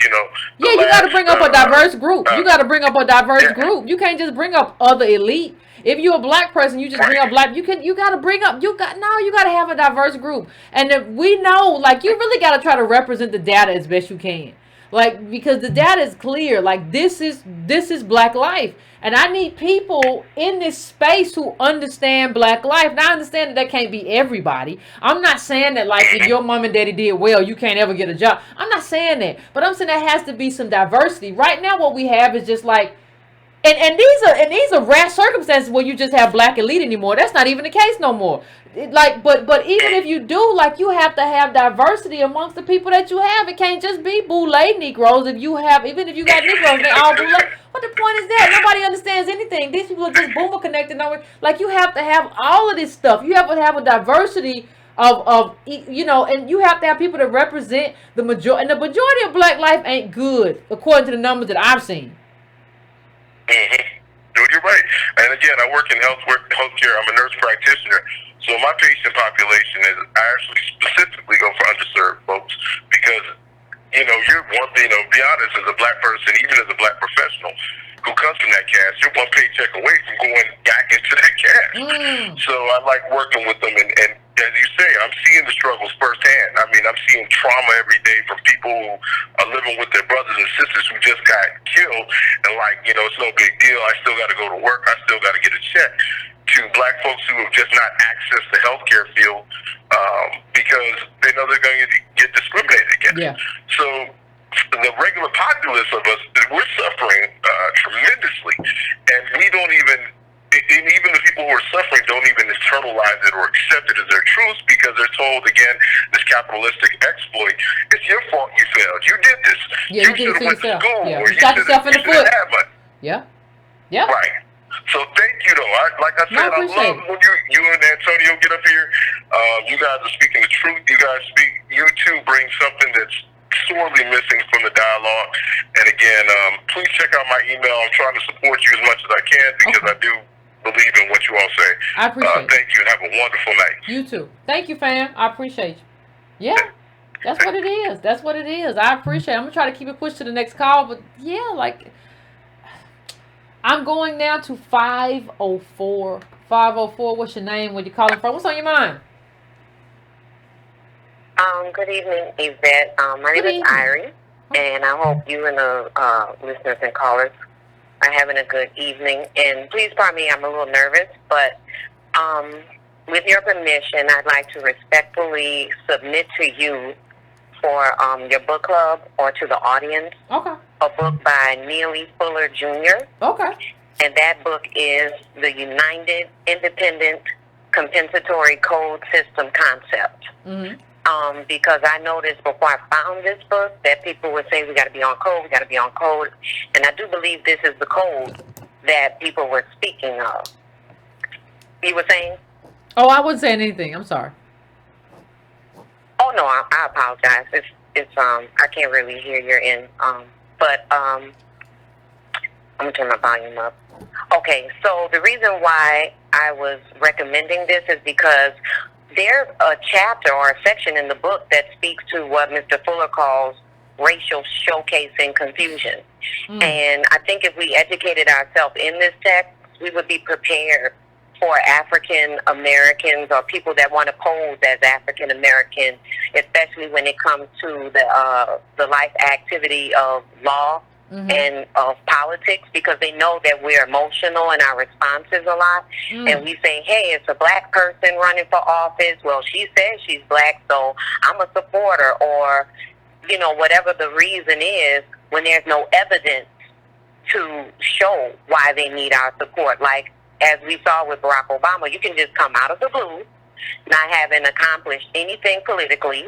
Yeah, you got to bring up a diverse group. You got to bring up a diverse group. You can't just bring up other elite. If you're a black person, you just bring up black. You got to bring up. You got to have a diverse group. And if we know, like, you really got to try to represent the data as best you can. Like, because the data is clear. Like, this is Black life. And I need people in this space who understand Black life. Now, I understand that can't be everybody. I'm not saying that, like, if your mom and daddy did well, you can't ever get a job. I'm not saying that. But I'm saying there has to be some diversity. Right now, what we have is just like, and these are rare circumstances where you just have Black elite anymore. That's not even the case no more. But even if you do, like, you have to have diversity amongst the people that you have. It can't just be Boule Negroes. Even if you got Negroes, they all Boule. What the point is that? Nobody understands anything. These people are just boomer connected. Like, you have to have all of this stuff. You have to have a diversity of and you have to have people that represent the majority. And the majority of Black life ain't good according to the numbers that I've seen. You're right. And again, I work in healthcare. I'm a nurse practitioner. So my patient population is, I actually specifically go for underserved folks because, be honest, as a Black person, even as a Black professional who comes from that caste, you're one paycheck away from going back into that caste. So I like working with them. And as you say, I'm seeing the struggles firsthand. I mean, I'm seeing trauma every day from people who are living with their brothers and sisters who just got killed. And it's no big deal. I still got to go to work. I still got to get a check. To Black folks who have just not accessed the healthcare field because they know they're going to get discriminated against. Yeah. So the regular populace of us, we're suffering tremendously, and we don't even the people who are suffering don't even internalize it or accept it as their truth because they're told, again, this capitalistic exploit, it's your fault you failed. You did this. Yeah, you should have went to school. Yeah. Or You shot yourself in the foot. Yeah. Yeah. Right. So thank you, though. Like I said, I love when you and Antonio get up here. You guys are speaking the truth. You two bring something that's sorely missing from the dialogue. And again, please check out my email. I'm trying to support you as much as I can because I do believe in what you all say. I appreciate it. Thank you and have a wonderful night. You too. Thank you, fam. I appreciate you. Yeah. That's what it is. That's what it is. I appreciate it. I'm going to try to keep it pushed to the next call. But yeah, like, I'm going now to 504. 504, what's your name? Where you calling from? What's on your mind? Good evening, Yvette. My name is Irie, and I hope you and the listeners and callers are having a good evening. And please pardon me, I'm a little nervous, but with your permission, I'd like to respectfully submit to you for your book club or to the audience a book by Neely Fuller Jr. Okay. And that book is The United Independent Compensatory Code System Concept. Mm-hmm. Because I noticed before I found this book that people would say we got to be on code, and I do believe this is the code that people were speaking of. You were saying? Oh, I wasn't saying anything. I'm sorry. Oh no, I apologize. It's I can't really hear your end. But I'm gonna turn my volume up. Okay, so the reason why I was recommending this is because there's a chapter or a section in the book that speaks to what Mr. Fuller calls racial showcasing confusion. And I think if we educated ourselves in this text, we would be prepared for African Americans or people that want to pose as African American, especially when it comes to the life activity of law and of politics, because they know that we're emotional in our responses a lot. And we say, hey, it's a Black person running for office. Well, she says she's Black, so I'm a supporter, or, whatever the reason is, when there's no evidence to show why they need our support. Like, as we saw with Barack Obama, you can just come out of the blue, not having accomplished anything politically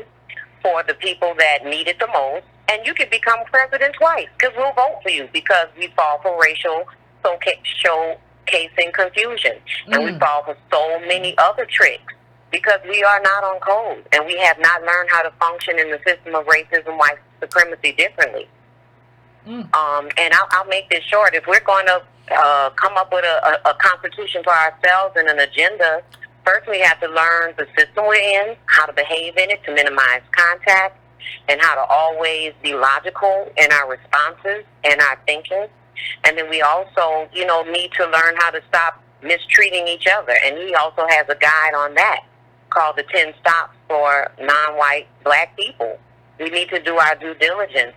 for the people that need it the most, and you can become president twice because we'll vote for you because we fall for racial showcasing confusion. And we fall for so many other tricks because we are not on code and we have not learned how to function in the system of racism, white supremacy differently. And I'll make this short. If we're going to come up with a constitution for ourselves and an agenda, first we have to learn the system we're in, how to behave in it to minimize contact, and how to always be logical in our responses and our thinking. And then we also, need to learn how to stop mistreating each other. And he also has a guide on that called the 10 Stops for Non-White Black People. we need to do our due diligence.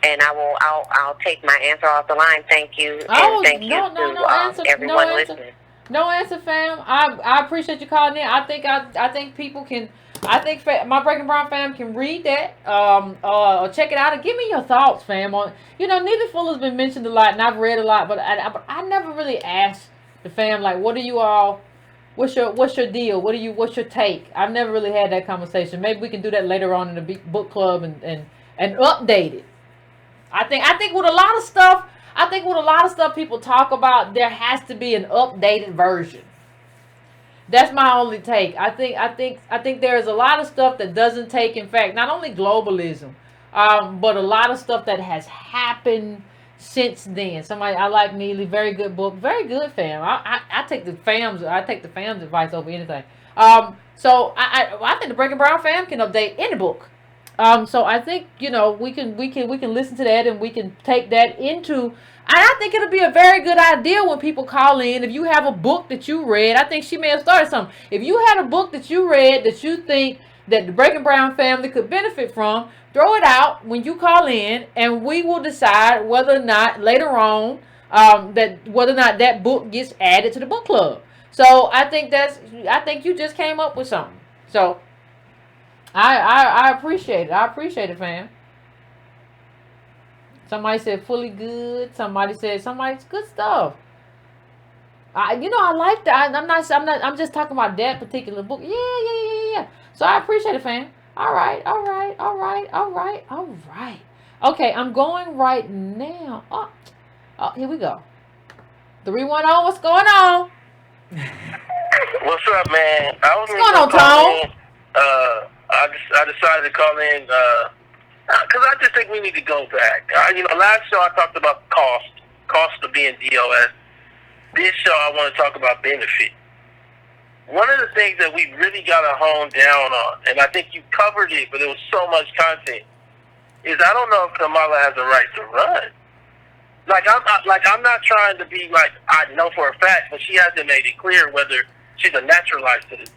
And I'll take my answer off the line. Thank you, and thank you to everyone listening. No answer, fam. I appreciate you calling in. I think people can. I think my Breaking Brown fam can read that, or check it out, and give me your thoughts, fam. On Neely Fuller's been mentioned a lot, and I've read a lot, but I never really asked the fam like, what do you all? What's your deal? What's your take? I've never really had that conversation. Maybe we can do that later on in the book club and update it. I think with a lot of stuff people talk about, there has to be an updated version. That's my only take. I think there is a lot of stuff that doesn't take, in fact, not only globalism, but a lot of stuff that has happened since then. I like Neely, very good book, very good, fam. I take the fam's advice over anything. So I think the Breaking Brown fam can update any book. So I think we can listen to that, and we can take that into. And I think it'll be a very good idea when people call in. If you have a book that you read, I think she may have started something. If you had a book that you read that you think that the Breaking Brown family could benefit from, throw it out when you call in, and we will decide whether or not later on whether or not that book gets added to the book club. So I think you just came up with something. So I appreciate it. I appreciate it, fam. Somebody said fully good. Somebody said somebody's good stuff. I like that. I'm just talking about that particular book. Yeah. So I appreciate it, fam. All right. Okay, I'm going right now. Oh, here we go. 310, what's going on? What's up, man? What's going on, Tom? I decided to call in because I just think we need to go back. Last show I talked about cost of being DOS. This show I want to talk about benefit. One of the things that we really got to hone down on, and I think you covered it, but there was so much content, is I don't know if Kamala has a right to run. I'm not trying to be like I know for a fact, but she hasn't made it clear whether she's a naturalized citizen,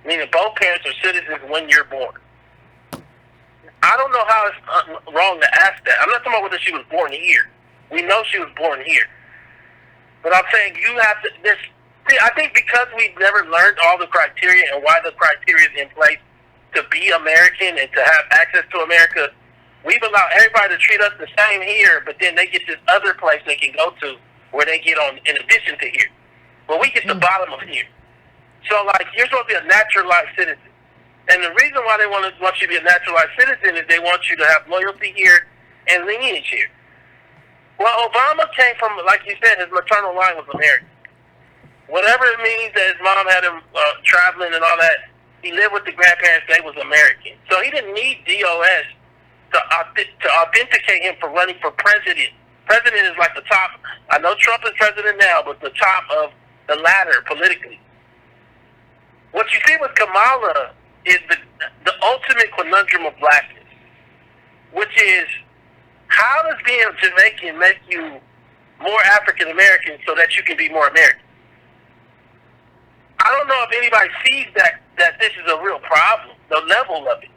meaning both parents are citizens when you're born. I don't know how it's wrong to ask that. I'm not talking about whether she was born here. We know she was born here, but I'm saying you have to. I think because we've never learned all the criteria and why the criteria is in place to be American and to have access to America, we've allowed everybody to treat us the same here, but then they get this other place they can go to where they get on in addition to here. But we get the bottom of here. So, you're supposed to be a naturalized citizen. And the reason why they want you to be a naturalized citizen is they want you to have loyalty here and lineage here. Well, Obama came from, like you said, his maternal line was American. Whatever it means that his mom had him traveling and all that, he lived with the grandparents, they was American. So he didn't need DOS to authenticate him for running for president. President is like the top. I know Trump is president now, but the top of the ladder politically. What you see with Kamala is the ultimate conundrum of blackness, which is how does being Jamaican make you more African American so that you can be more American? I don't know if anybody sees that this is a real problem, the level of it.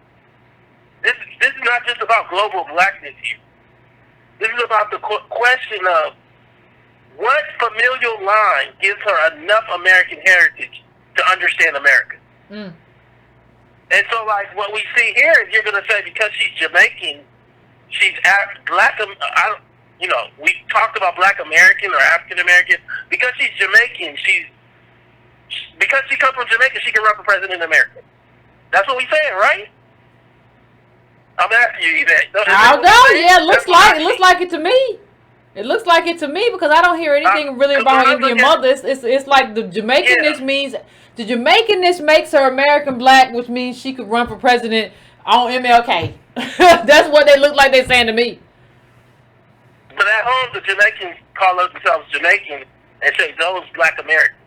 This is not just about global blackness here. This is about the question of what familial line gives her enough American heritage to understand America. And so, what we see here is you're going to say because she's Jamaican, she's black. We talked about black American or African American. Because she's Jamaican, because she comes from Jamaica, she can run for president of America. That's what we're saying, right? I'm asking you, Yvette. I don't know. Yeah, it looks like it to me. It looks like it to me because I don't hear anything really about her Indian mother. It's like the Jamaicanness means the Jamaicanness makes her American black, which means she could run for president on MLK. That's what they look like they're saying to me. But at home, the Jamaicans call themselves Jamaican and say those black Americans.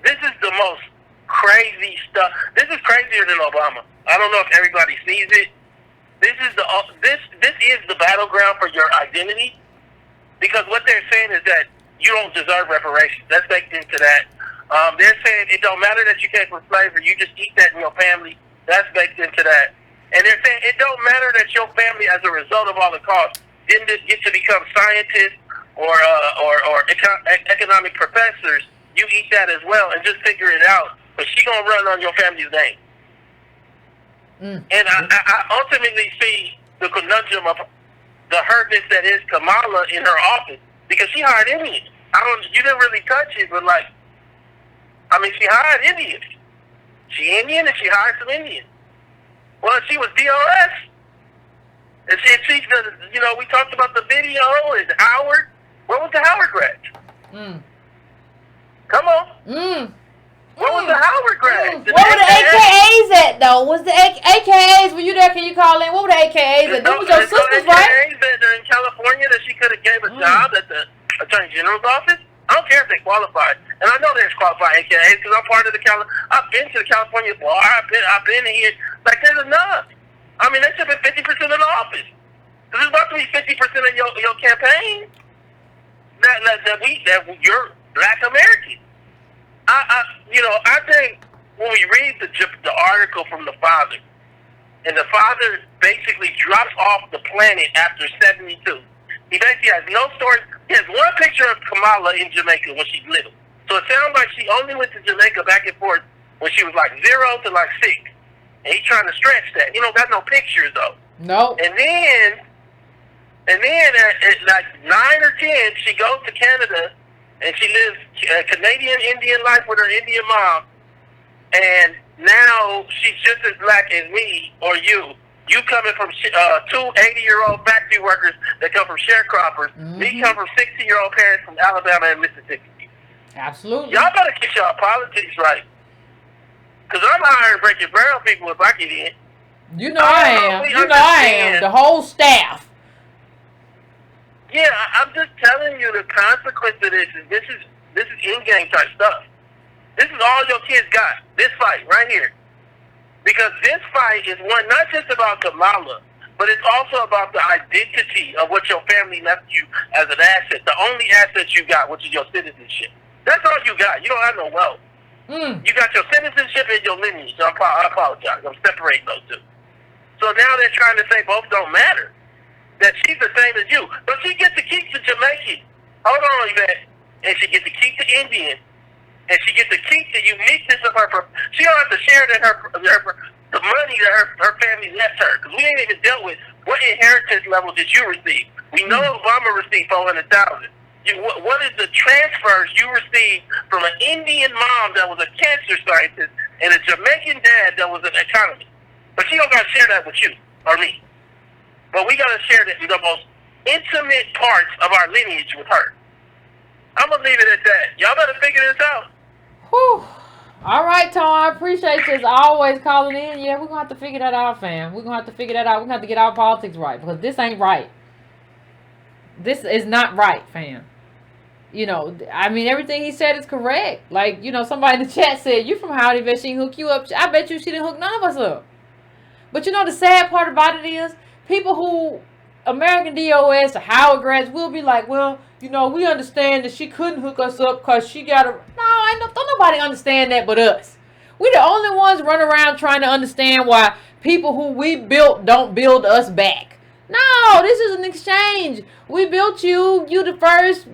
This is the most crazy stuff. This is crazier than Obama. I don't know if everybody sees it. This is the battleground for your identity, because what they're saying is that you don't deserve reparations. That's baked into that. They're saying it don't matter that you came from slavery. You just eat that in your family. That's baked into that. And they're saying it don't matter that your family, as a result of all the costs, didn't get to become scientists or economic professors. You eat that as well and just figure it out. But she gonna run on your family's name. And I ultimately see the conundrum of the hurtness that is Kamala in her office because she hired Indians. You didn't really touch it, but she hired Indians. She Indian and she hired some Indians. Well, she was DOS. And we talked about the video and Howard. Where was the Howard grads? Come on. Where was the Howard grads? Where were the AKAs at, though? Was the AKAs, were you there? Can you call in? What were the AKAs at? Those were your sisters, right? AKAs that are in California that she could have gave a job at the Attorney General's office? I don't care if they qualified. And I know there's qualified AKAs because I'm part of I've been to the California bar. I've been here. There's enough. They should have been 50% of the office. Because it's about to be 50% of your campaign that you're Black American. I think when we read the article from the father, and the father basically drops off the planet after 72. He basically has no story. He has one picture of Kamala in Jamaica when she's little. So it sounds like she only went to Jamaica back and forth when she was 0 to 6. And he's trying to stretch that. He don't got no pictures though. No. And then at 9 or 10, she goes to Canada and she lives Canadian Indian life with her Indian mom. And now she's just as Black as me or you. You coming from 2 80-year-old factory workers that come from sharecroppers. Me come from 60-year-old parents from Alabama and Mississippi. Absolutely. Y'all better get y'all politics right. Because I'm hiring breaking barrel people if I get in. You know I am. You know I am. The whole staff. Yeah, I'm just telling you the consequence of this is this is in-game type stuff. This is all your kids got. This fight right here. Because this fight is one not just about Kamala, but it's also about the identity of what your family left you as an asset. The only asset you got, which is your citizenship. That's all you got. You don't have no wealth. You got your citizenship and your lineage. I apologize. I'm separating those two. So now they're trying to say both don't matter. That she's the same as you. But she gets to keep the Jamaican. Hold on, Yvette. And she gets to keep the Indian. And she gets to keep the uniqueness of her. She don't have to share that the money that her family left her. Because we ain't even dealt with what inheritance level did you receive. We know Obama received $400,000. What is the transfers you received from an Indian mom that was a cancer scientist and a Jamaican dad that was an economist? But she don't got to share that with you or me. But we got to share the most intimate parts of our lineage with her. I'm going to leave it at that. Y'all better figure this out. Whew. All right, Tom. I appreciate you as always calling in. Yeah, we're going to have to figure that out, fam. We're going to have to figure that out. We're going to have to get our politics right because this ain't right. This is not right, fam. Everything he said is correct. Somebody in the chat said, you from Howdy, Yvette, she didn't hook you up. I bet you she didn't hook none of us up. But the sad part about it is, people who, American DOS or Howard grads will be like, well, we understand that she couldn't hook us up because she got a... No, don't nobody understand that but us. We the only ones running around trying to understand why people who we built don't build us back. No, this is an exchange. We built you. You the first.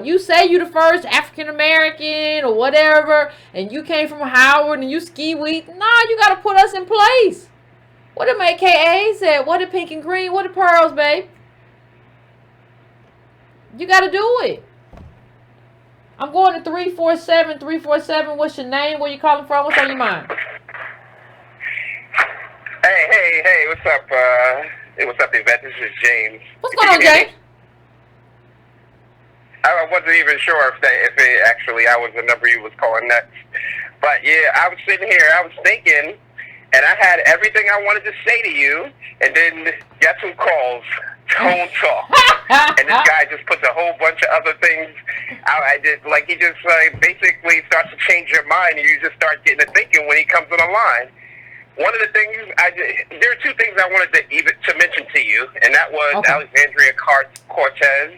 You say you the first African American or whatever, and you came from Howard and you ski week. No, you got to put us in place. What did AKA said? What did pink and green? What did pearls, babe? You got to do it. I'm going to 347. 347. What's your name? Where you calling from? What's on your mind? Hey, what's up? Hey, what's up, Yvette? This is James. What's going on, James? I wasn't even sure if it actually I was the number you was calling next. But yeah, I was sitting here, I was thinking, and I had everything I wanted to say to you, and then guess who calls? Tone Talk. And this guy just puts a whole bunch of other things out. He just basically starts to change your mind, and you just start getting to thinking when he comes on the line. One of the things, there are two things I wanted to mention to you, and that was Alexandria Cortez.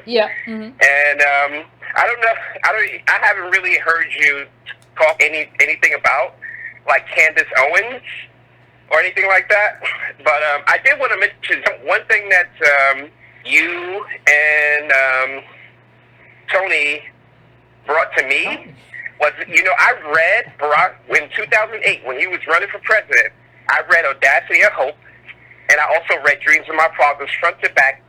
Yeah. Mm-hmm. And I don't know, I haven't really heard you talk anything about like Candace Owens. or anything like that. But I did want to mention one thing that you and Tony brought to me was, I read Barack in 2008 when he was running for president. I read Audacity of Hope, and I also read Dreams of My Fathers front to back,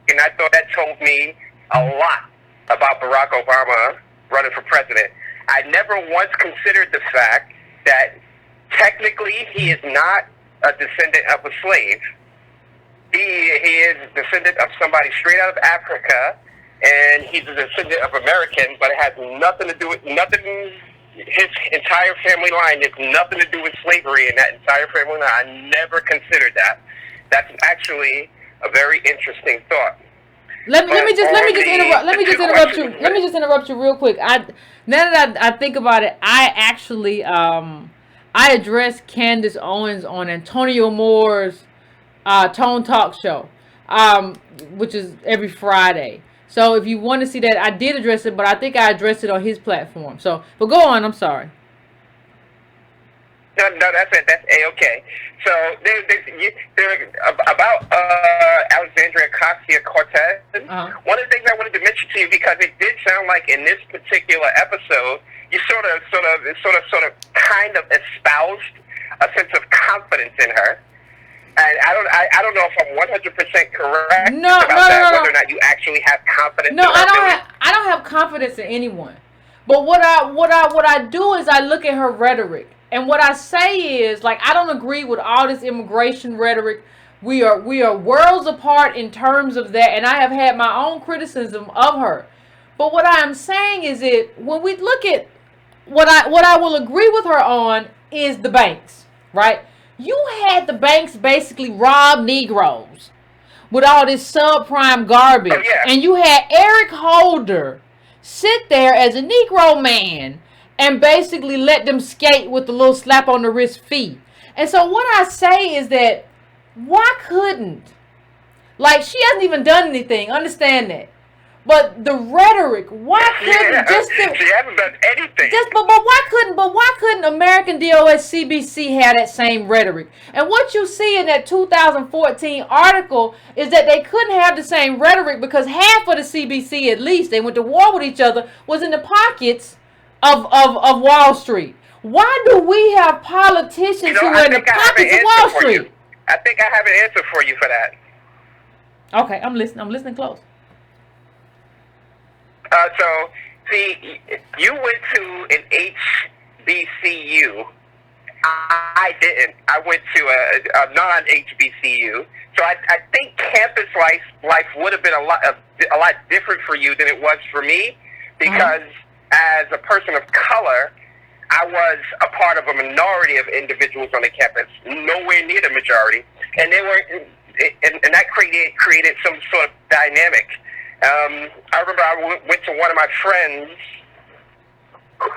and I thought that told me a lot about Barack Obama running for president. I never once considered the fact that technically he is not a descendant of a slave. He is a descendant of somebody straight out of Africa, and he's a descendant of Americans, but it has nothing to do with his entire family line has nothing to do with slavery in that entire family line. I never considered that. That's actually a very interesting thought. Let me just interrupt you real quick. Now that I think about it, I actually I addressed Candace Owens on Antonio Moore's Tone Talk show, which is every Friday. So if you want to see that, I did address it, but I think I addressed it on his platform. So, but go on. I'm sorry. No, that's it. That's A-okay. So, there about Alexandria Ocasio-Cortez, one of the things I wanted to mention to you, because it did sound like in this particular episode, you sort of kind of espoused a sense of confidence in her. And I don't know if I'm 100% correct about that, whether or not you actually have confidence in her ability. I don't have confidence in anyone. But what I do is I look at her rhetoric. And what I say is, like, I don't agree with all this immigration rhetoric. We are worlds apart in terms of that, and I have had my own criticism of her. But what I am saying is that when we look at what I will agree with her on is the banks, right? You had the banks basically rob Negroes with all this subprime garbage. Oh, yeah. And you had Eric Holder sit there as a Negro man and basically let them skate with the little slap on the wrist fee. And so what I say is that, why couldn't? Like, she hasn't even done anything. Understand that. But the rhetoric, why couldn't she hasn't done anything. But why couldn't American DOS CBC have that same rhetoric? And what you see in that 2014 article is that they couldn't have the same rhetoric because half of the CBC, at least, they went to war with each other, was in the pockets of Wall Street. Why do we have politicians who are in the pockets of Wall Street? I think I have an answer for you for that. Okay, I'm listening close. So, see, you went to an HBCU. I didn't. I went to a non-HBCU. So I think campus life would have been a lot different for you than it was for me, because as a person of color, I was a part of a minority of individuals on the campus, nowhere near the majority, and they were, and that created some sort of dynamic. I remember I went to one of my friends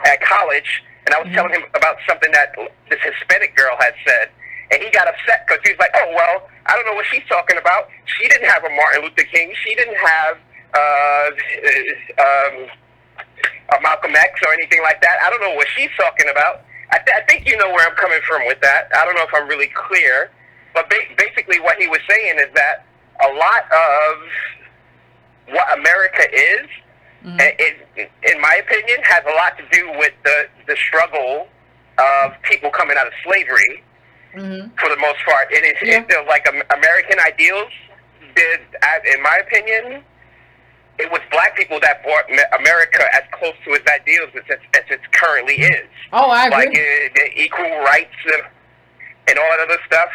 at college, and I was telling him about something that this Hispanic girl had said, and he got upset because he was like, "Oh well, I don't know what she's talking about. She didn't have a Martin Luther King. She didn't have a Malcolm X or anything like that. I don't know what she's talking about." I think you know where I'm coming from with that. I don't know if I'm really clear, but basically what he was saying is that a lot of what America is, in my opinion, has a lot to do with the struggle of people coming out of slavery, for the most part. It feels like American ideals did, in my opinion, it was black people that brought America as close to its ideals as it currently is. Oh, I agree. Like the equal rights and all that other stuff,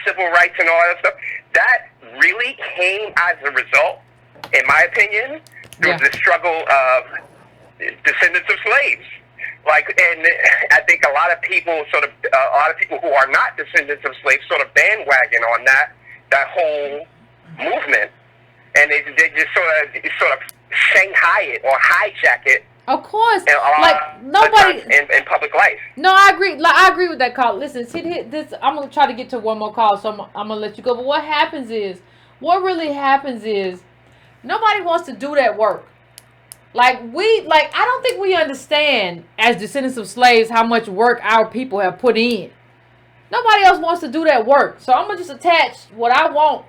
civil rights and all that stuff. That really came as a result, in my opinion, through the struggle of descendants of slaves. Like, and I think a lot of people who are not descendants of slaves sort of bandwagon on that whole movement, and they just sort of Shanghai it or hijack it. Of course, like nobody in public life. No, I agree. Like, I agree with that call. Listen, see this. I'm gonna try to get to one more call, so I'm gonna let you go. But what really happens is, nobody wants to do that work. I don't think we understand as descendants of slaves how much work our people have put in. Nobody else wants to do that work. So I'm going to just attach what I want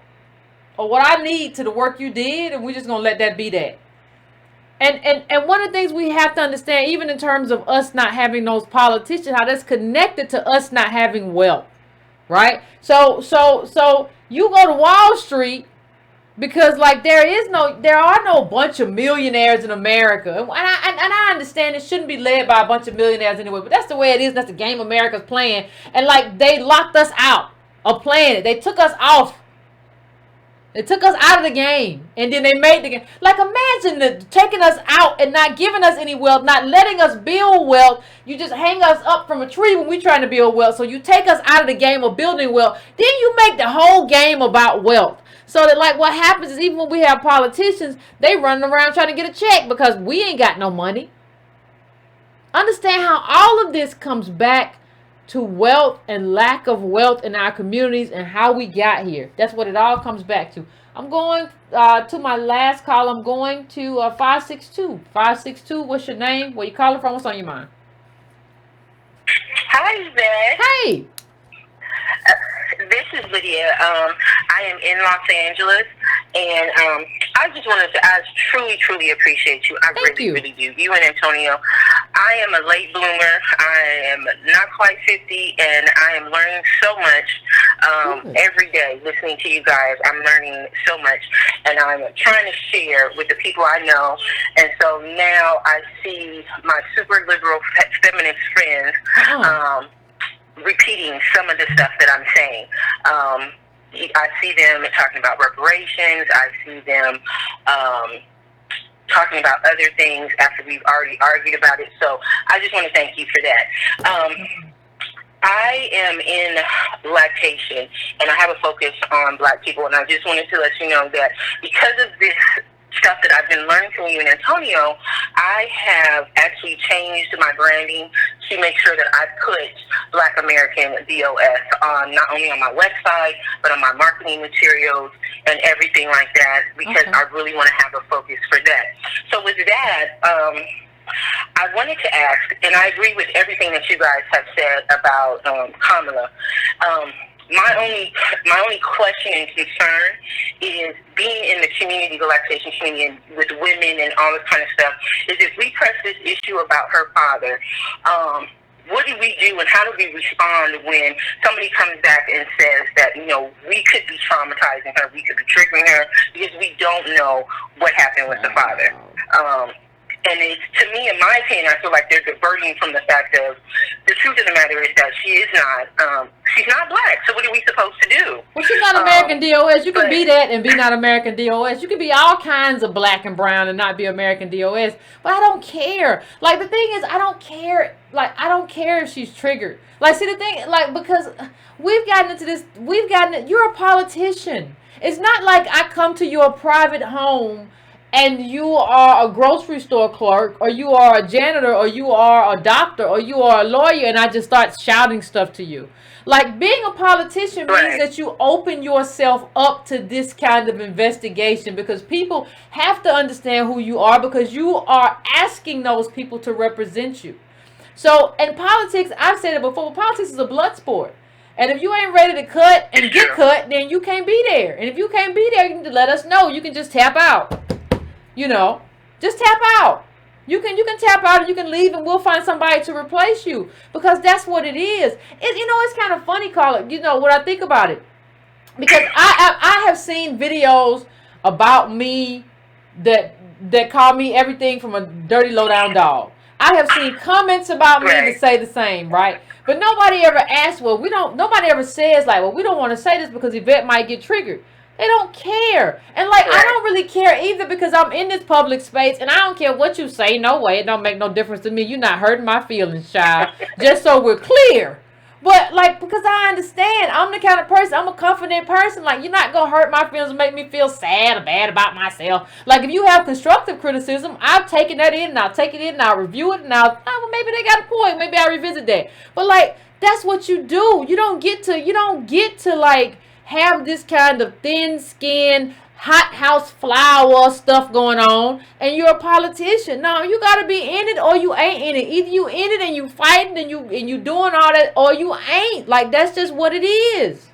or what I need to the work you did, and we're just going to let that be that. And one of the things we have to understand, even in terms of us not having those politicians, how that's connected to us not having wealth, right? So you go to Wall Street because like there are no bunch of millionaires in America, and I understand it shouldn't be led by a bunch of millionaires anyway, but that's the way it is. That's the game America's playing, and like they locked us out of playing it. They took us off. They took us out of the game, and then they made the game. Like, imagine taking us out and not giving us any wealth, not letting us build wealth. You just hang us up from a tree when we're trying to build wealth. So you take us out of the game of building wealth. Then you make the whole game about wealth. So that, like, what happens is even when we have politicians, they running around trying to get a check because we ain't got no money. Understand how all of this comes back to wealth and lack of wealth in our communities and how we got here. That's what it all comes back to. I'm going to my last call. I'm going to 562. 562, what's your name? Where you calling from? What's on your mind? Hi, Yvette. Hey. This is Lydia. I am in Los Angeles, and I just wanted to, I truly appreciate you. I really do. You and Antonio. I am a late bloomer. I am not quite 50, and I am learning so much every day listening to you guys. I'm learning so much, and I'm trying to share with the people I know. And so now I see my super liberal feminist friends repeating some of the stuff that I'm saying. I see them talking about reparations. I see them talking about other things after we've already argued about it. So I just want to thank you for that. I am in lactation, and I have a focus on Black people, and I just wanted to let you know that because of this stuff that I've been learning from you and Antonio, I have actually changed my branding to make sure that I put Black American DOS on, not only on my website, but on my marketing materials and everything like that, because I really want to have a focus for that. So with that, I wanted to ask, and I agree with everything that you guys have said about Kamala. My only question and concern is being in the community, the lactation community, with women and all this kind of stuff, is if we press this issue about her father, what do we do and how do we respond when somebody comes back and says that, you know, we could be traumatizing her, we could be triggering her, because we don't know what happened with the father. And it's, to me, in my opinion, I feel like they're diverting from the fact of the truth of the matter is that she's not Black. So what are we supposed to do? Well, she's not American DOS. You can be that and be not American DOS. You can be all kinds of Black and brown and not be American DOS. But I don't care. Like, the thing is, I don't care. Like, I don't care if she's triggered. Like, see, the thing, like, because we've gotten into this, you're a politician. It's not like I come to your private home and you are a grocery store clerk, or you are a janitor, or you are a doctor, or you are a lawyer, and I just start shouting stuff to you. Like, being a politician means that you open yourself up to this kind of investigation, because people have to understand who you are, because you are asking those people to represent you. So, in politics, I've said it before, politics is a blood sport. And if you ain't ready to cut and get cut, then you can't be there. And if you can't be there, you can let us know. You can just tap out. You know, just tap out. You can tap out and you can leave, and we'll find somebody to replace you, because that's what it is. It's kind of funny, Carla. You know what I think about it, because I have seen videos about me that call me everything from a dirty low down dog. I have seen comments about me that say the same, right? But nobody ever asks. Nobody ever says like, well, we don't want to say this because Yvette might get triggered. They don't care. And like, I don't really care either, because I'm in this public space and I don't care what you say. No way. It don't make no difference to me. You're not hurting my feelings, child. Just so we're clear. But like, because I understand, I'm the kind of person, I'm a confident person. Like, you're not going to hurt my feelings and make me feel sad or bad about myself. Like, if you have constructive criticism, I've taken that in and I'll take it in and I'll review it and well, maybe they got a point. Maybe I'll revisit that. But like, that's what you do. You don't get to like, have this kind of thin-skinned, hot house flower stuff going on, and you're a politician. No, you gotta be in it or you ain't in it. Either you in it and you fighting and you doing all that, or you ain't. Like, that's just what it is.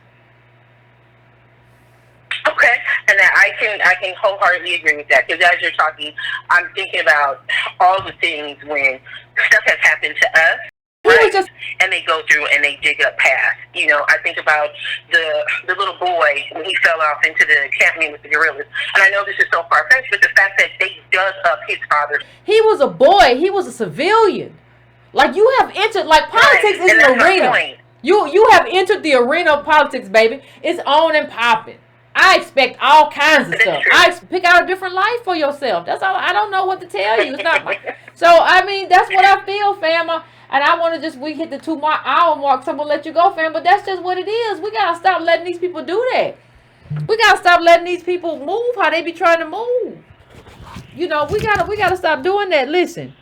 Okay, and I can wholeheartedly agree with that, because as you're talking, I'm thinking about all the things when stuff has happened to us, right? And they go through and they dig up past. You know, I think about the little boy when he fell off into the canyon with the gorillas. And I know this is so far-fetched, but the fact that they dug up his father. He was a boy. He was a civilian. Like, you have entered, like, politics is an arena. You have entered the arena of politics, baby. It's on and popping. I expect all kinds of stuff. I pick out a different life for yourself. That's all. I don't know what to tell you. It's not my. So, I mean, that's what I feel, fam. And I want to we hit the 2 hour mark, so I'm going to let you go, fam. But that's just what it is. We got to stop letting these people do that. We got to stop letting these people move how they be trying to move. You know, we gotta stop doing that. Listen.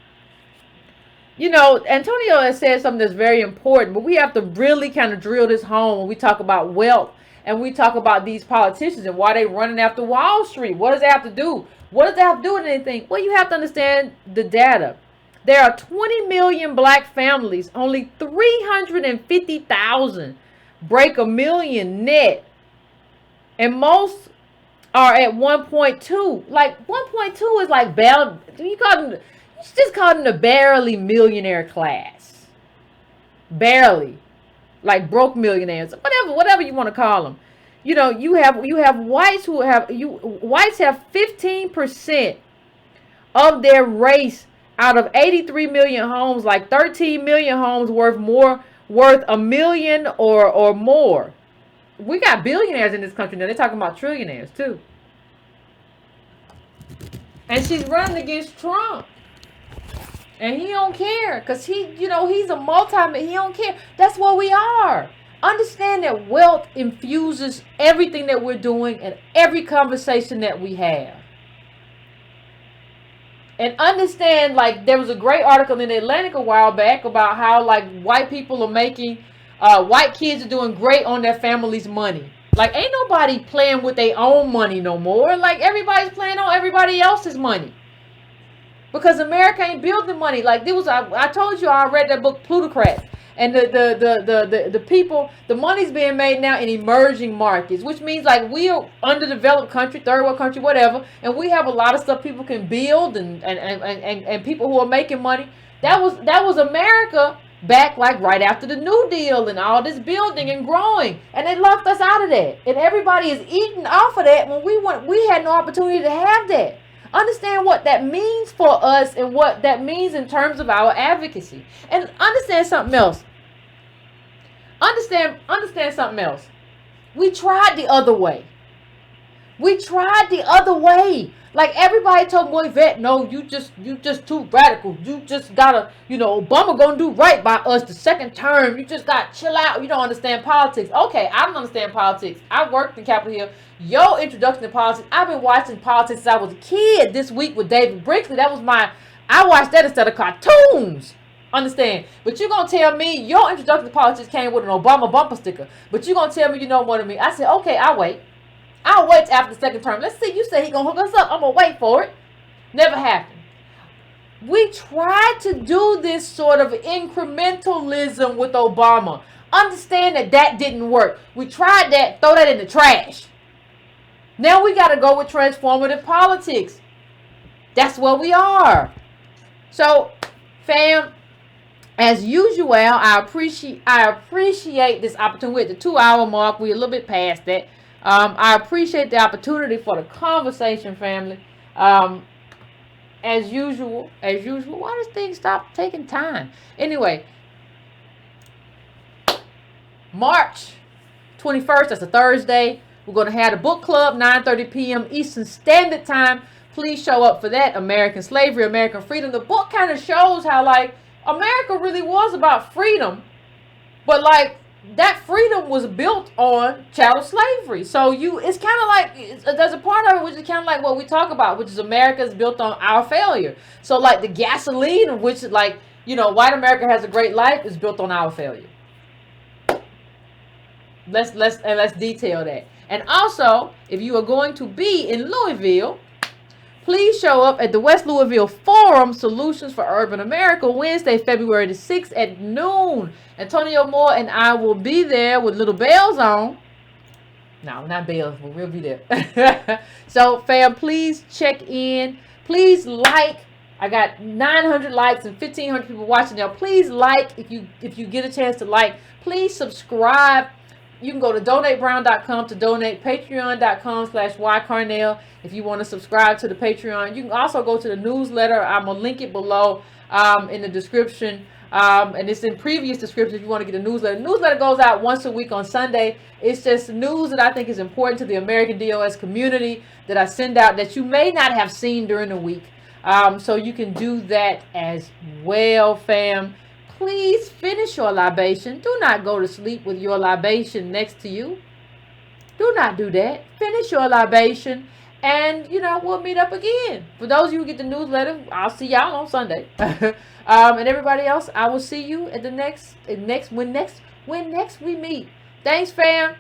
You know, Antonio has said something that's very important, but we have to really kind of drill this home when we talk about wealth. And we talk about these politicians and why they running after Wall Street. What does that have to do? What does that have to do with anything? Well, you have to understand the data. There are 20 million black families. Only 350,000 break $1 million net. And most are at 1.2. Like, 1.2 is like, you just call them the barely millionaire class. Barely. Like broke millionaires, whatever you want to call them. You know, you have whites whites have 15% of their race out of 83 million homes. Like 13 million homes worth $1 million or more. We got billionaires in this country now. They're talking about trillionaires too. And she's running against Trump. And he don't care, because he's a he don't care. That's what we are. Understand that wealth infuses everything that we're doing and every conversation that we have. And understand, like, there was a great article in the Atlantic a while back about how, like, white people are making, white kids are doing great on their family's money. Like, ain't nobody playing with their own money no more. Like, everybody's playing on everybody else's money. Because America ain't building money. Like, I told you, I read that book, Plutocrats. And the people, the money's being made now in emerging markets, which means, like, we are underdeveloped country, third world country, whatever, and we have a lot of stuff people can build and people who are making money. That was America back, like, right after the New Deal and all this building and growing, and they locked us out of that. And everybody is eating off of that when we had no opportunity to have that. Understand what that means for us and what that means in terms of our advocacy. And understand something else. Understand something else. We tried the other way. Like, everybody told me, Yvette, no, you just too radical. You just gotta, Obama gonna do right by us the second term. You just gotta chill out. You don't understand politics. Okay, I don't understand politics. I worked in Capitol Hill. Your introduction to politics, I've been watching politics since I was a kid. This week with David Brinkley, I watched that instead of cartoons. Understand? But you're gonna tell me your introduction to politics came with an Obama bumper sticker. But you're gonna tell me you know more than me. I said, okay, I'll wait after the second term. Let's see. You say he gonna hook us up. I'm gonna wait for it. Never happened. We tried to do this sort of incrementalism with Obama. Understand that didn't work. We tried that. Throw that in the trash. Now we got to go with transformative politics. That's where we are. So, fam, as usual, I appreciate this opportunity. We're at the 2 hour mark. We're a little bit past that. I appreciate the opportunity for the conversation, family. As usual, why does things stop taking time? Anyway, March 21st, that's a Thursday. We're going to have the book club, 9:30 p.m. Eastern Standard Time. Please show up for that. American Slavery, American Freedom. The book kind of shows how, like, America really was about freedom. But, like, that freedom was built on chattel slavery. So it's kind of like, there's a part of it which is kind of like what we talk about, which is America is built on our failure. So, like, the gasoline, which, like, white America has a great life, is built on our failure. Let's detail that. And also, if you are going to be in Louisville, please show up at the West Louisville Forum, Solutions for Urban America, Wednesday, February the 6th at noon. Antonio Moore and I will be there with little bells on. No, not bells, but we'll be there. So, fam, please check in. Please like. I got 900 likes and 1,500 people watching now. Please like if you get a chance to like. Please subscribe. You can go to donatebrown.com to donate. Patreon.com/ycarnell if you want to subscribe to the Patreon. You can also go to the newsletter. I'm going to link it below in the description. And it's in previous descriptions if you want to get a newsletter. The newsletter goes out once a week on Sunday. It's just news that I think is important to the American DOS community that I send out that you may not have seen during the week. So you can do that as well, fam. Please finish your libation. Do not go to sleep with your libation next to you. Do not do that. Finish your libation. And, we'll meet up again. For those of you who get the newsletter, I'll see y'all on Sunday. And everybody else, I will see you at the when next we meet. Thanks, fam.